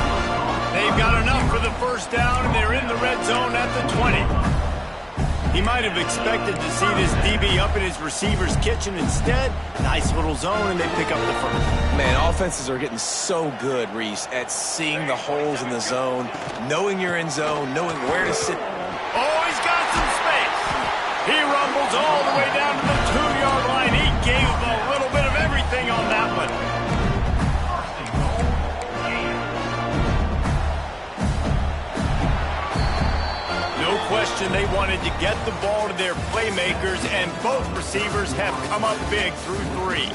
They've got enough for the 1st down, and they're in the red zone at the 20. He might have expected to see this DB up in his receiver's kitchen. Instead, nice little zone, and they pick up the 1st. Man, offenses are getting so good, Reese, at seeing the holes in the zone, knowing you're in zone, knowing where to sit. Oh, he's got some space. He rumbles all the way down to the 2-yard line. He gave a little bit of everything on that one. No question they wanted to get the ball to their playmakers, and both receivers have come up big through 3.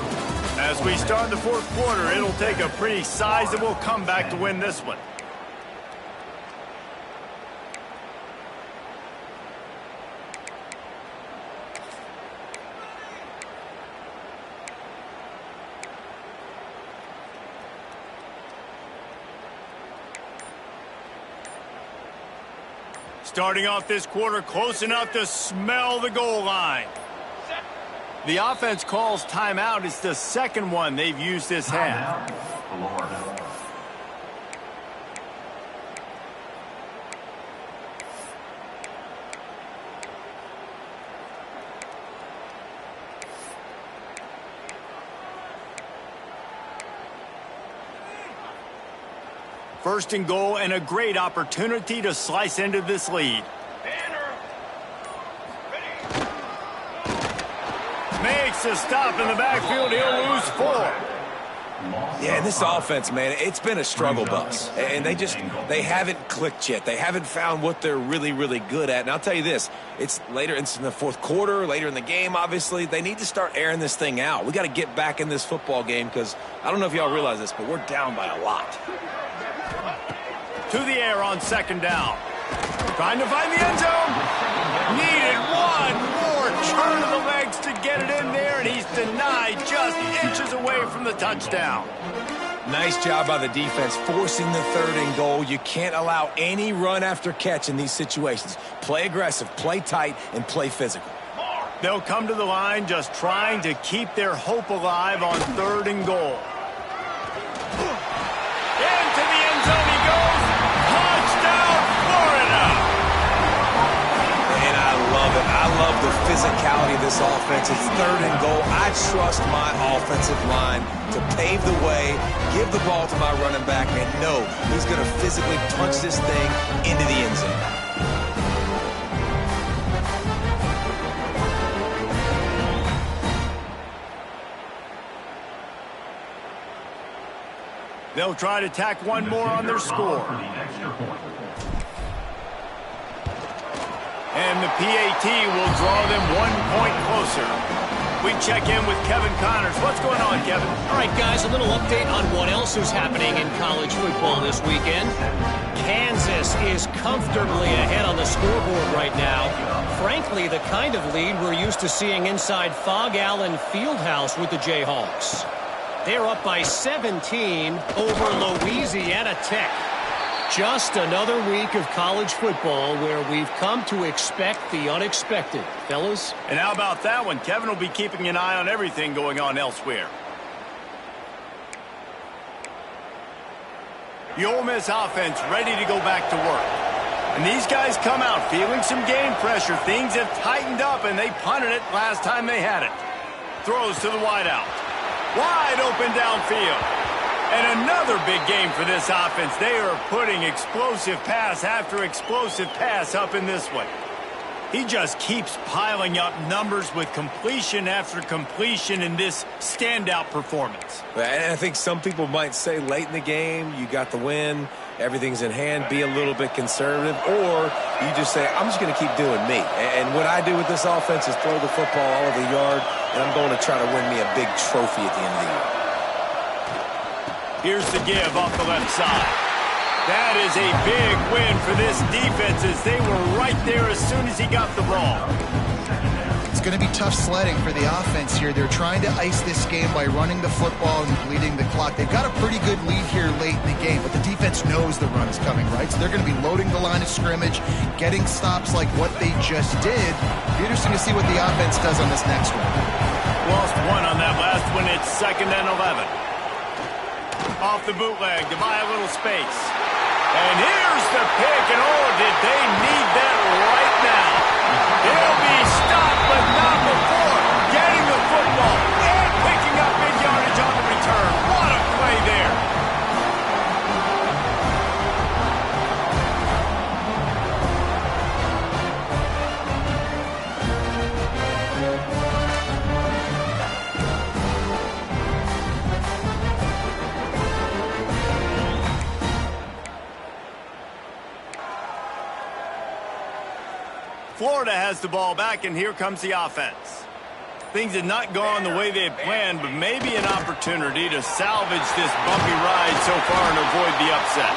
As we start the 4th quarter, it'll take a pretty sizable comeback to win this one. Starting off this quarter close enough to smell the goal line. The offense calls timeout. It's the 2nd one they've used this half. First and goal, and a great opportunity to slice into this lead. Makes a stop in the backfield. He'll lose 4. Yeah, and this offense, man, it's been a struggle bus. And they haven't clicked yet. They haven't found what they're really, really good at. And I'll tell you this, it's in the 4th quarter, later in the game, obviously. They need to start airing this thing out. We got to get back in this football game, because I don't know if y'all realize this, but we're down by a lot. To the air on 2nd down. Trying to find the end zone. Needed one more turn of the legs to get it in there, and he's denied just inches away from the touchdown. Nice job by the defense forcing the 3rd and goal. You can't allow any run after catch in these situations. Play aggressive, play tight, and play physical. They'll come to the line just trying to keep their hope alive on 3rd and goal. Into the end zone he goes. Touchdown, Florida! mentality of this offense. It's 3rd and goal. I trust my offensive line to pave the way, give the ball to my running back, and know he's going to physically punch this thing into the end zone. They'll try to tack one more on their score. And the PAT will draw them 1 point closer. We check in with Kevin Connors. What's going on, Kevin? All right, guys, a little update on what else is happening in college football this weekend. Kansas is comfortably ahead on the scoreboard right now. Frankly, the kind of lead we're used to seeing inside Fog Allen Fieldhouse with the Jayhawks. They're up by 17 over Louisiana Tech. Just another week of college football where we've come to expect the unexpected, fellas. And how about that one? Kevin will be keeping an eye on everything going on elsewhere. The Ole Miss offense ready to go back to work. And these guys come out feeling some game pressure. Things have tightened up, and they punted it last time they had it. Throws to the wideout. Wide open downfield. And another big game for this offense. They are putting explosive pass after explosive pass up in this one. He just keeps piling up numbers with completion after completion in this standout performance. And I think some people might say late in the game, you got the win, everything's in hand, be a little bit conservative, or you just say, I'm just going to keep doing me. And what I do with this offense is throw the football all over the yard, and I'm going to try to win me a big trophy at the end of the year. Here's the give off the left side. That is a big win for this defense as they were right there as soon as he got the ball. It's going to be tough sledding for the offense here. They're trying to ice this game by running the football and bleeding the clock. They've got a pretty good lead here late in the game, but the defense knows the run's coming, right? So they're going to be loading the line of scrimmage, getting stops like what they just did. Be interesting to see what the offense does on this next one. Lost one on that last one. It's 2nd and 11. Off the bootleg to buy a little space. And here's the pick, and oh, did they need that right now. They'll be stopped, but not before getting the football and picking up big yardage on the return. What a play there. Florida has the ball back, and here comes the offense. Things had not gone the way they had planned, but maybe an opportunity to salvage this bumpy ride so far and avoid the upset.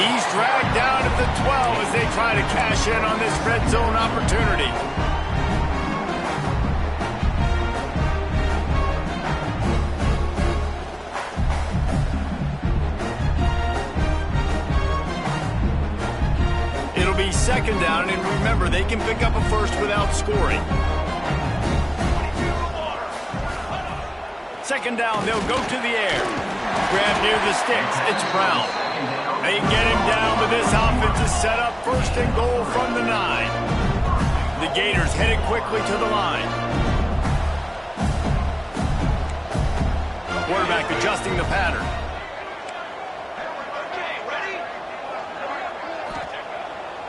He's dragged down at the 12 as they try to cash in on this red zone opportunity. It'll be 2nd down, and remember, they can pick up a first without scoring. 2nd down, they'll go to the air. Grab near the sticks. It's Brown. They get him down, but this offense is set up 1st and goal from the 9. The Gators headed quickly to the line. Quarterback adjusting the pattern.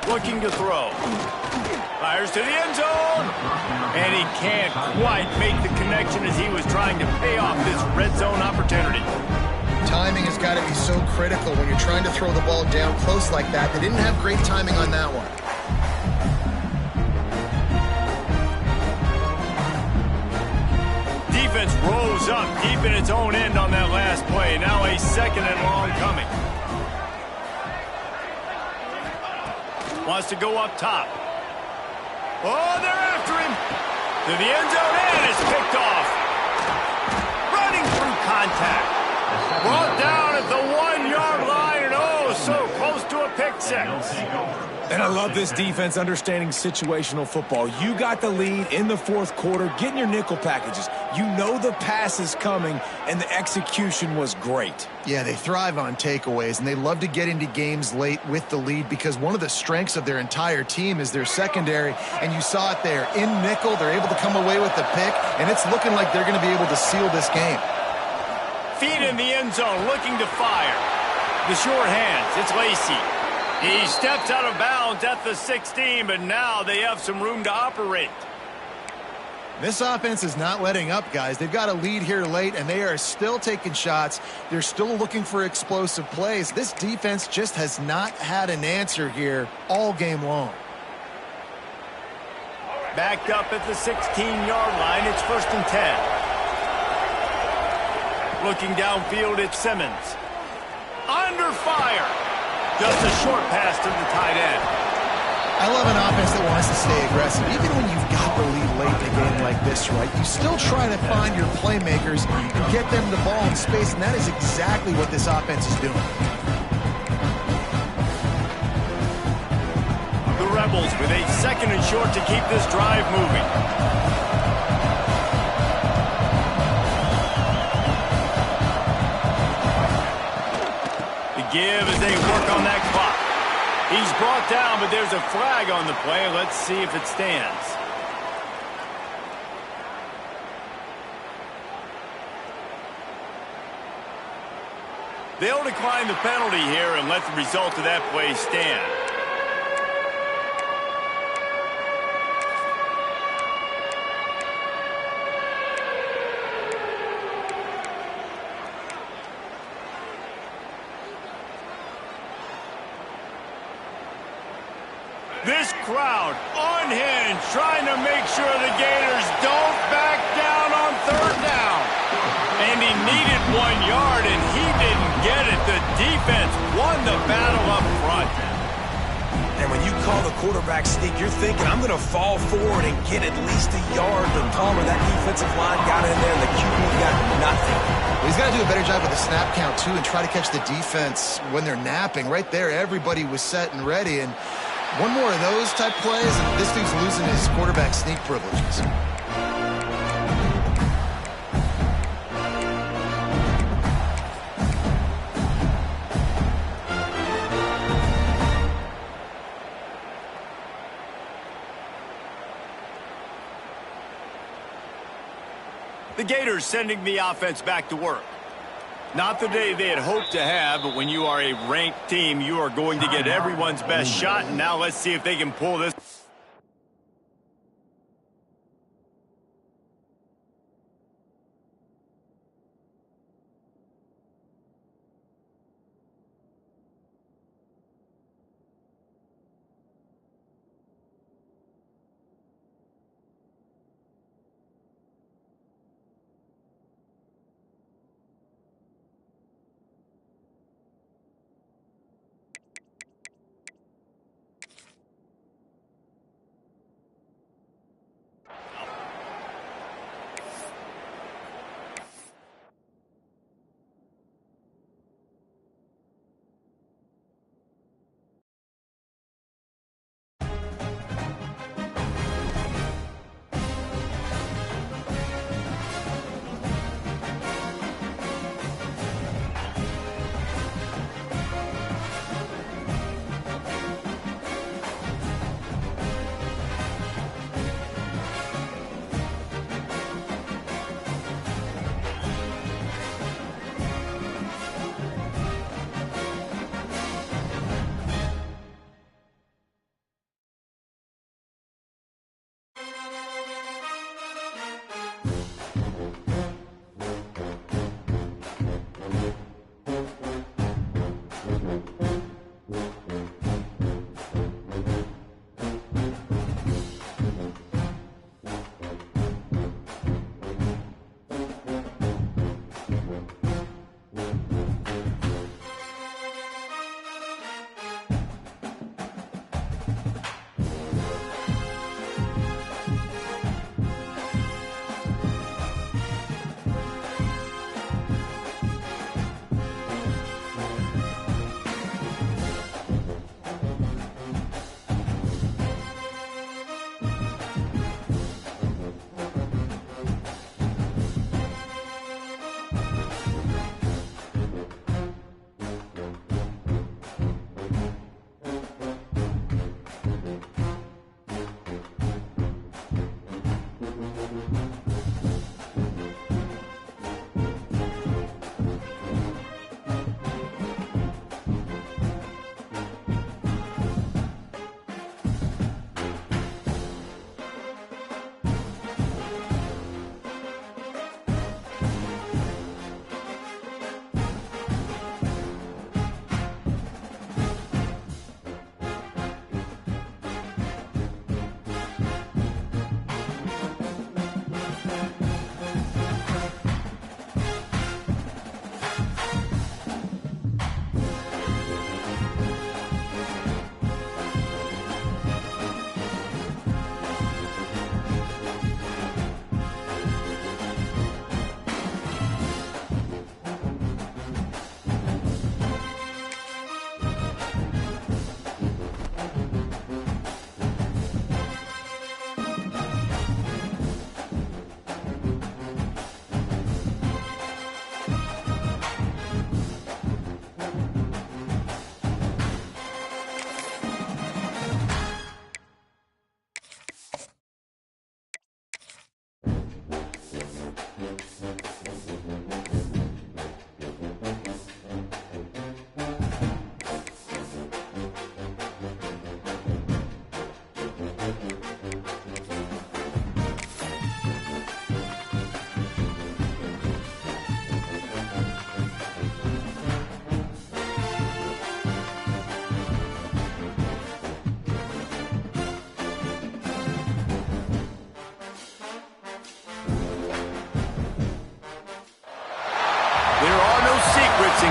Looking to throw. Fires to the end zone. And he can't quite make the connection as he was trying to pay off this red zone opportunity. Timing has got to be so critical when you're trying to throw the ball down close like that. They didn't have great timing on that one. Defense rose up deep in its own end on that last play. Now a 2nd and long coming. Wants to go up top. Oh, they're after him. To the end zone, and it's picked off. Running through contact. Brought down at the 1-yard line, and oh, so close to a pick 6. And I love this defense understanding situational football. You got the lead in the 4th quarter, getting your nickel packages. You know the pass is coming, and the execution was great. Yeah, they thrive on takeaways, and they love to get into games late with the lead because one of the strengths of their entire team is their secondary, and you saw it there. In nickel, they're able to come away with the pick, and it's looking like they're going to be able to seal this game. Feet in the end zone, looking to fire. The short hands, it's Lacey. He steps out of bounds at the 16, but now they have some room to operate. This offense is not letting up, guys. They've got a lead here late, and they are still taking shots. They're still looking for explosive plays. This defense just has not had an answer here all game long. Backed up at the 16-yard line, it's 1st and 10. Looking downfield, it's Simmons. Under fire. Just a short pass to the tight end. I love an offense that wants to stay aggressive. Even when you've got the lead late in a game like this, right, you still try to find your playmakers and get them the ball in space, and that is exactly what this offense is doing. The Rebels with a 2nd and short to keep this drive moving. The give as they work on that clock. He's brought down, but there's a flag on the play. Let's see if it stands. They'll decline the penalty here and let the result of that play stand. This crowd unhinged, trying to make sure the Gators don't back down on 3rd down. And he needed 1 yard, and he didn't get it. The defense won the battle up front. And when you call the quarterback sneak, you're thinking, I'm going to fall forward and get at least a yard. But Palmer, that defensive line got in there, and the QB got nothing. He's got to do a better job with the snap count, too, and try to catch the defense when they're napping. Right there, everybody was set and ready, and one more of those type plays, and this dude's losing his quarterback sneak privileges. The Gators sending the offense back to work. Not the day they had hoped to have, but when you are a ranked team, you are going to get everyone's best shot, and now let's see if they can pull this.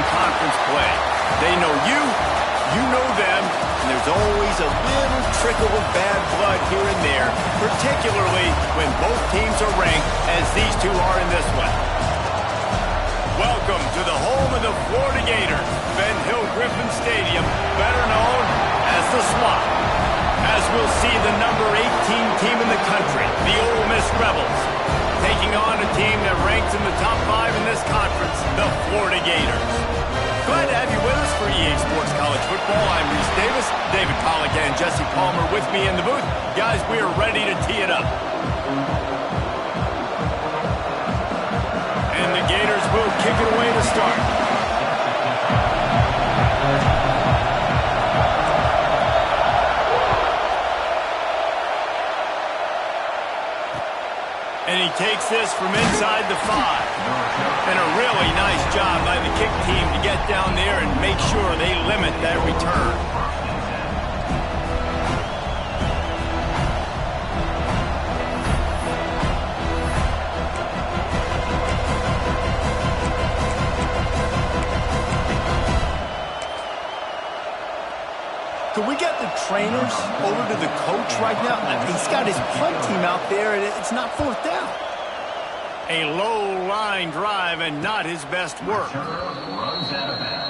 in conference play. They know you, you know them, and there's always a little trickle of bad blood here and there, particularly when both teams are ranked as these two are in this one. Welcome to the home of the Florida Gators, Ben Hill Griffin Stadium, better known as the Swamp. As we'll see the number 18 team in the country, the Ole Miss Rebels, taking on a team that ranks in the top 5 in this conference, the Florida Gators. Glad to have you with us for EA Sports College Football. I'm Reese Davis, David Pollack and Jesse Palmer with me in the booth. Guys, we are ready to tee it up. And the Gators will kick it away to start. And he takes this from inside the 5. And a really nice job by the kick team to get down there and make sure they limit that return. Could we get the trainers over to the coach right now? He's got his punt team out there, and it's not fourth down. A low line drive and not his best work. Runs out of bounds.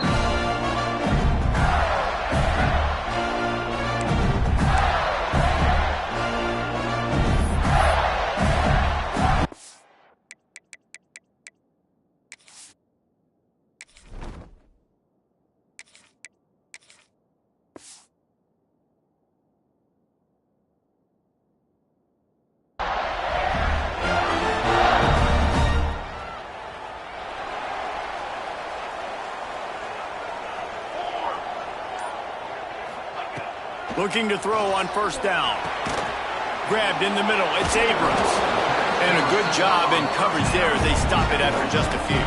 Looking to throw on first down. Grabbed in the middle. It's Abrams. And a good job in coverage there as they stop it after just a few.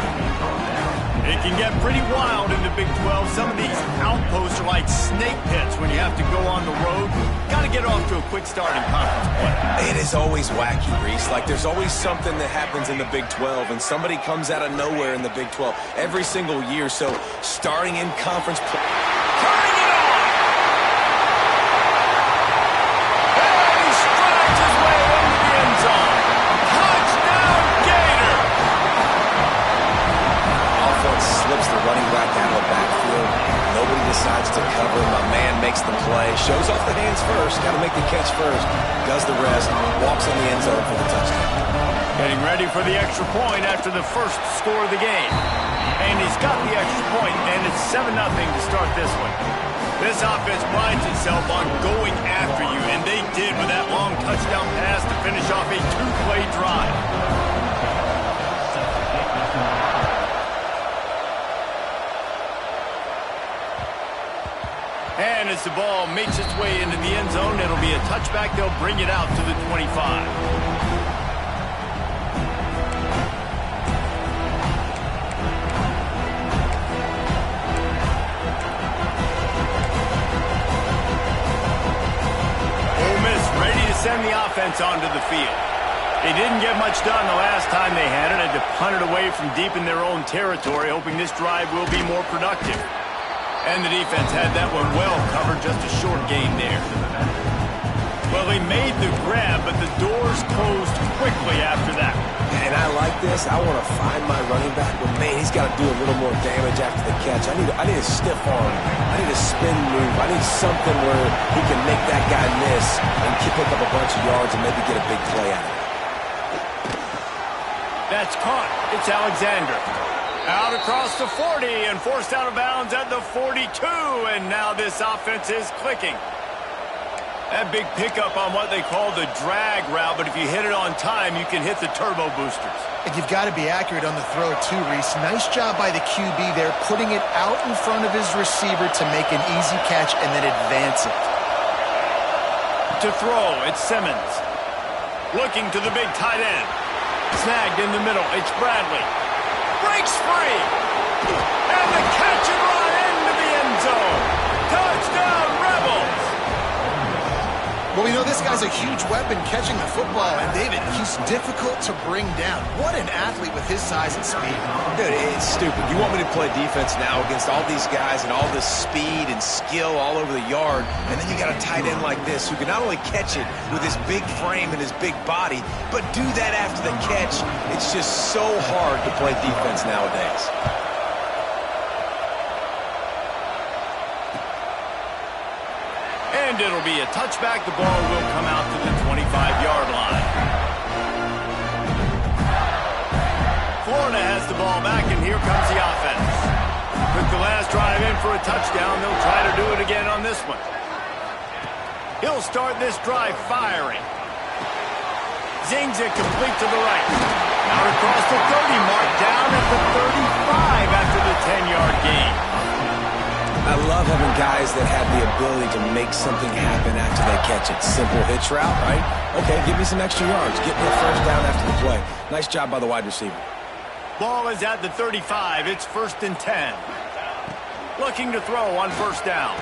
It can get pretty wild in the Big 12. Some of these outposts are like snake pits when you have to go on the road. Got to get off to a quick start in conference play. It is always wacky, Reese. Like, there's always something that happens in the Big 12, and somebody comes out of nowhere in the Big 12 every single year. So, starting in conference play. Turning it on! And he strides his way into the end zone. Touchdown, Gator! Offense slips the running back out of the backfield. Nobody decides to cover. My man makes the play. Shows off the hands first. Got to make the catch first. Does the rest. Walks in the end zone for the touchdown. Getting ready for the extra point after the first score of the game. And he's got the extra point, and it's 7-0 to start this one. This offense prides itself on going after you, and they did with that long touchdown pass to finish off a 2-play drive. And as the ball makes its way into the end zone, it'll be a touchback. They'll bring it out to the 25. Send the offense onto the field. They didn't get much done the last time they had it. Had to punt it away from deep in their own territory, hoping this drive will be more productive. And the defense had that one well covered, just a short gain there. Well, they made the grab, but the doors closed quickly after that. And I like this. I want to find my running back, but man, he's got to do a little more damage after the catch. I need a stiff arm. I need a spin move. I need something where he can make that guy miss and pick up a bunch of yards and maybe get a big play out of it. That's caught. It's Alexander. Out across the 40 and forced out of bounds at the 42. And now this offense is clicking. That big pickup on what they call the drag route, but if you hit it on time, you can hit the turbo boosters. And you've got to be accurate on the throw too, Reese. Nice job by the QB there, putting it out in front of his receiver to make an easy catch and then advance it. To throw, it's Simmons. Looking to the big tight end. Snagged in the middle, it's Bradley. Breaks free! And the catch and run into the end zone. Touchdown, Rebels! Well, you know, this guy's a huge weapon catching the football, and David, he's difficult to bring down. What an athlete with his size and speed. Dude, it's stupid. You want me to play defense now against all these guys and all this speed and skill all over the yard, and then you got a tight end like this who can not only catch it with his big frame and his big body, but do that after the catch. It's just so hard to play defense nowadays. And it'll be a touchback. The ball will come out to the 25-yard line. Florida has the ball back, and here comes the offense. Took the last drive in for a touchdown. They'll try to do it again on this one. He'll start this drive firing. Zings it complete to the right. Out across the 30 mark, down at the 35 after the 10-yard gain. I love having guys that have the ability to make something happen after they catch it. Simple hitch route, right? Okay, give me some extra yards. Get me a first down after the play. Nice job by the wide receiver. Ball is at the 35. It's 1st and 10. Looking to throw on first down.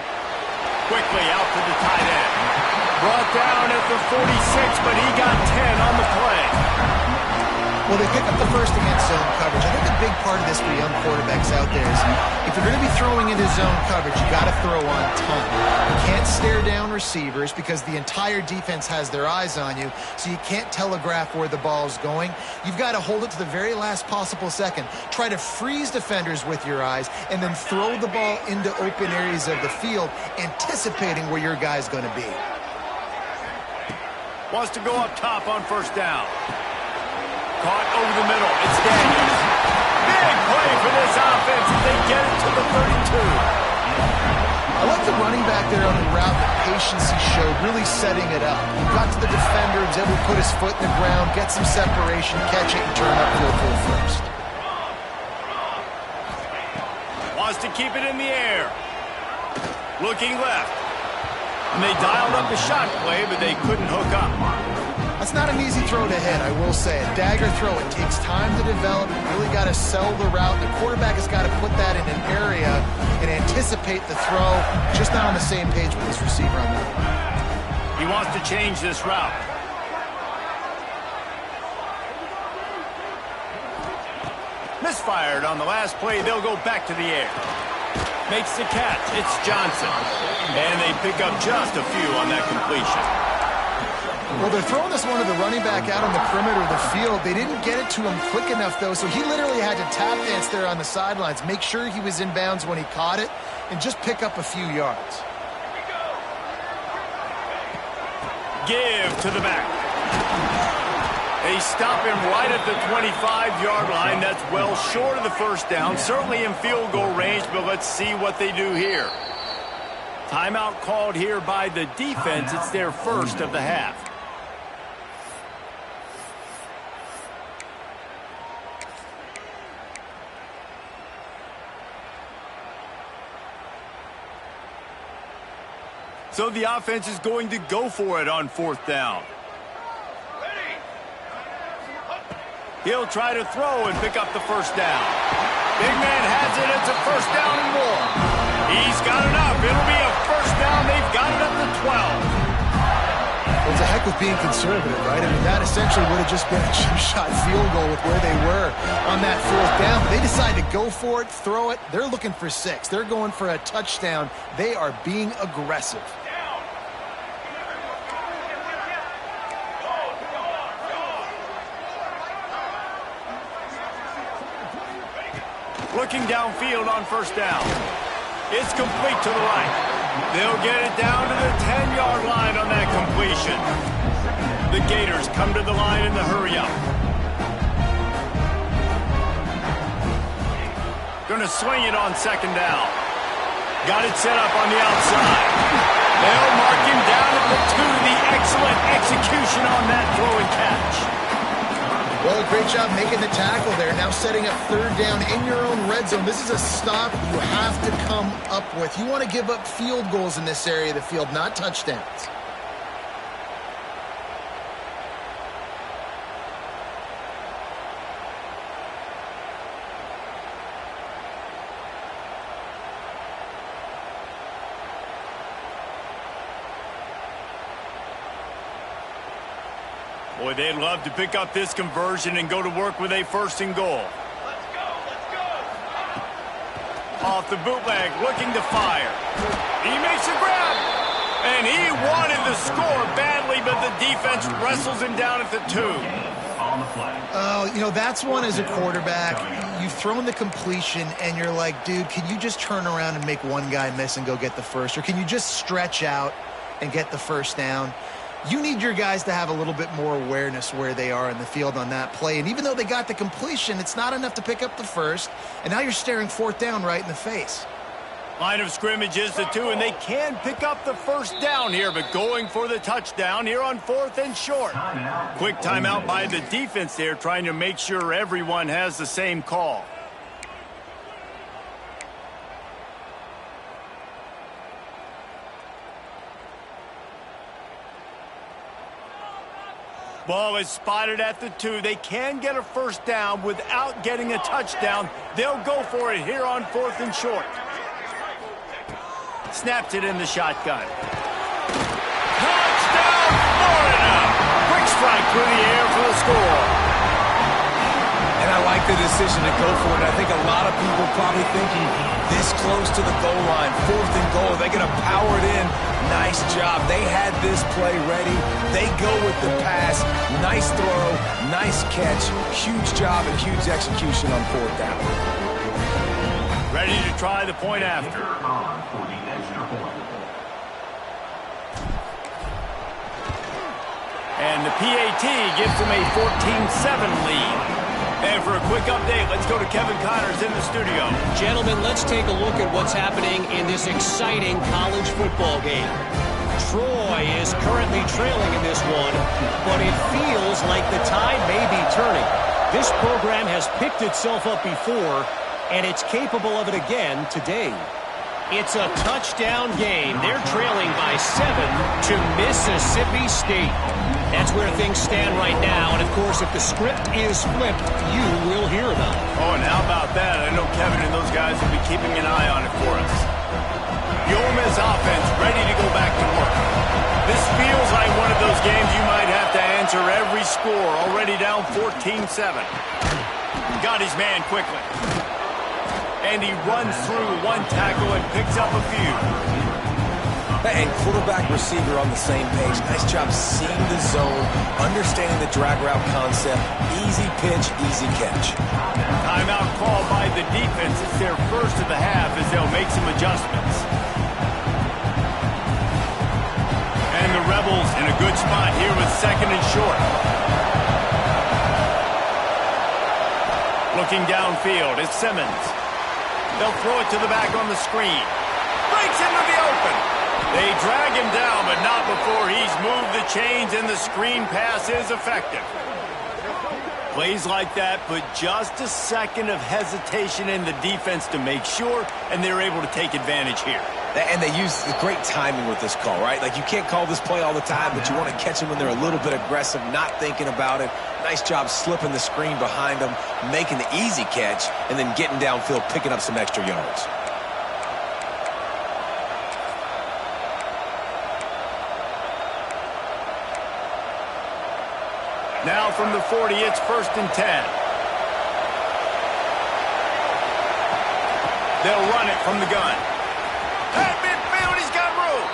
Quickly out to the tight end. Brought down at the 46, but he got 10 on the play. Well, they pick up the first against zone coverage. I think a big part of this for young quarterbacks out there is if you're going to be throwing into zone coverage, you got to throw on time. You can't stare down receivers because the entire defense has their eyes on you, so you can't telegraph where the ball's going. You've got to hold it to the very last possible second. Try to freeze defenders with your eyes and then throw the ball into open areas of the field, anticipating where your guy's going to be. Wants to go up top on first down. Caught over the middle. It's Daniels. Big play for this offense as they get it to the 32. I like the running back there on the route, the patience he showed, really setting it up. He got to the defender, was able to put his foot in the ground, get some separation, catch it, and turn up field goal first. Wants to keep it in the air. Looking left. And they dialed up the shot play, but they couldn't hook up. That's not an easy throw to hit, I will say. A dagger throw, it takes time to develop. You really got to sell the route. The quarterback has got to put that in an area and anticipate the throw. Just not on the same page with this receiver on that one. He wants to change this route. Misfired on the last play. They'll go back to the air. Makes the catch. It's Johnson. And they pick up just a few on that completion. Well, they're throwing this one to the running back out on the perimeter of the field. They didn't get it to him quick enough, though, so he literally had to tap dance there on the sidelines, make sure he was in bounds when he caught it, and just pick up a few yards. Give to the back. They stop him right at the 25-yard line. That's well short of the first down, certainly in field goal range, but let's see what they do here. Timeout called here by the defense. It's their first of the half. So the offense is going to go for it on fourth down. He'll try to throw and pick up the first down. Big man has it. It's a first down and more. He's got enough. It'll be a first down. They've got it up to 12. Well, it's a heck of being conservative, right? I mean, that essentially would have just been a chip-shot field goal with where they were on that fourth down. But they decide to go for it, throw it. They're looking for 6. They're going for a touchdown. They are being aggressive. Looking downfield on first down. It's complete to the right. They'll get it down to the 10-yard line on that completion. The Gators come to the line in the hurry-up. Going to swing it on second down. Got it set up on the outside. They'll mark him down at the 2. The excellent execution on that throw and catch. Well, great job making the tackle there. Now setting up third down in your own red zone. This is a stop you have to come up with. You want to give up field goals in this area of the field, not touchdowns. Boy, they'd love to pick up this conversion and go to work with a 1st and goal. Let's go, let's go. Off the bootleg, looking to fire. He makes a grab. And he wanted the score badly, but the defense wrestles him down at the 2. On the flag. Oh, you know, that's one as a quarterback. You've thrown the completion, and you're like, dude, can you just turn around and make one guy miss and go get the first? Or can you just stretch out and get the first down? You need your guys to have a little bit more awareness where they are in the field on that play. And even though they got the completion, it's not enough to pick up the first. And now you're staring 4th down right in the face. Line of scrimmage is the 2, and they can pick up the 1st down here, but going for the touchdown here on 4th and short. Quick timeout by the defense there, trying to make sure everyone has the same call. Ball is spotted at the 2. They can get a 1st down without getting a touchdown. They'll go for it here on 4th and short. Snaps it in the shotgun. Touchdown, Florida! Quick strike through the air for the score. And I like the decision to go for it. I think a lot of people probably thinking this close to the goal line, 4th and goal, they're going to power it in. Nice job. They had this play ready. They go with the pass. Nice throw, nice catch. Huge job and huge execution on 4th down. Ready to try the point after. On for the extra point. And the PAT gives them a 14-7 lead. And for a quick update, let's go to Kevin Connors in the studio. Gentlemen, let's take a look at what's happening in this exciting college football game. Troy is currently trailing in this one, but it feels like the tide may be turning. This program has picked itself up before, and it's capable of it again today. It's a touchdown game. They're trailing by 7 to Mississippi State. That's where things stand right now. And, of course, if the script is flipped, you will hear about it. Oh, and how about that? I know Kevin and those guys will be keeping an eye on it for us. The Ole Miss offense ready to go back to work. This feels like one of those games you might have to answer every score. Already down 14-7. Got his man quickly. And he runs through one tackle and picks up a few. And quarterback receiver on the same page. Nice job seeing the zone, understanding the drag route concept. Easy pitch, easy catch. Timeout call by the defense. It's their first of the half as they'll make some adjustments. And the Rebels in a good spot here with 2nd and short. Looking downfield, it's Simmons. They'll throw it to the back on the screen. Breaks into the open. They drag him down, but not before he's moved the chains, and the screen pass is effective. Plays like that, but just a second of hesitation in the defense to make sure, and they're able to take advantage here. And they use the great timing with this call, right? Like, you can't call this play all the time, but you want to catch them when they're a little bit aggressive, not thinking about it. Nice job slipping the screen behind them, making the easy catch, and then getting downfield, picking up some extra yards. Now from the 40, it's 1st and 10. They'll run it from the gun. At midfield, he's got room.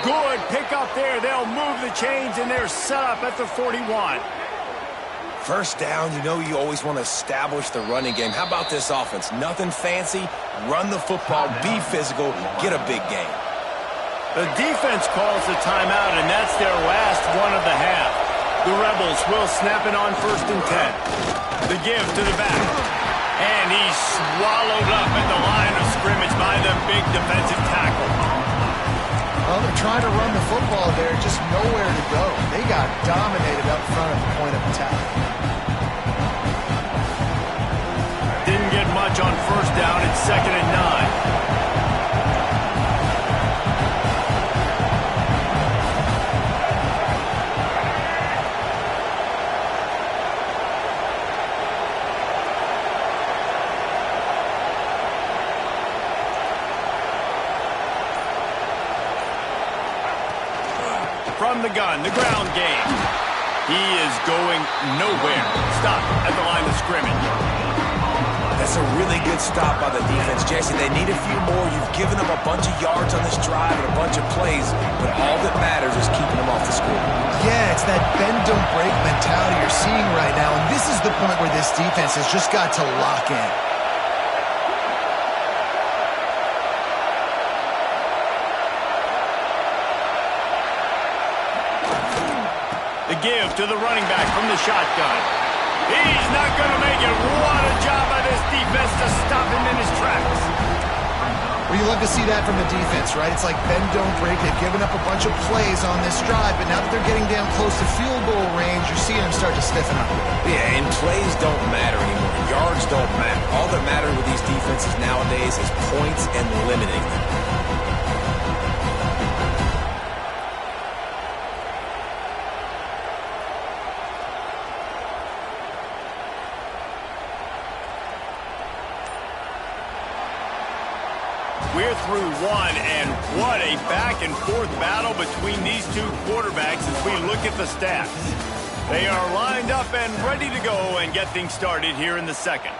Good pick up there. They'll move the chains, and they're set up at the 41. First down, you know you always want to establish the running game. How about this offense? Nothing fancy. Run the football, be physical, get a big gain. The defense calls the timeout, and that's their last one of the half. The Rebels will snap it on 1st and 10. The give to the back. And he's swallowed up at the line of scrimmage by the big defensive tackle. Well, they're trying to run the football there, just nowhere to go. They got dominated up front at the point of attack. Didn't get much on 1st down. It's 2nd and 9. From the gun, the ground game. He is going nowhere. Stop at the line of scrimmage. That's a really good stop by the defense, Jesse. They need a few more. You've given them a bunch of yards on this drive and a bunch of plays, but all that matters is keeping them off the score. Yeah, it's that bend, don't break mentality you're seeing right now, and this is the point where this defense has just got to lock in. The give to the running back from the shotgun. He's not going to make it. What a job by this defense to stop him in his tracks. Well, you love to see that from the defense, right? It's like bend, don't break. They've given up a bunch of plays on this drive, but now that they're getting down close to field goal range, you're seeing them start to stiffen up. Yeah, and plays don't matter anymore. Yards don't matter. All that matters with these defenses nowadays is points and limiting them. We're through one, and what a back-and-forth battle between these two quarterbacks as we look at the stats. They are lined up and ready to go and get things started here in the second.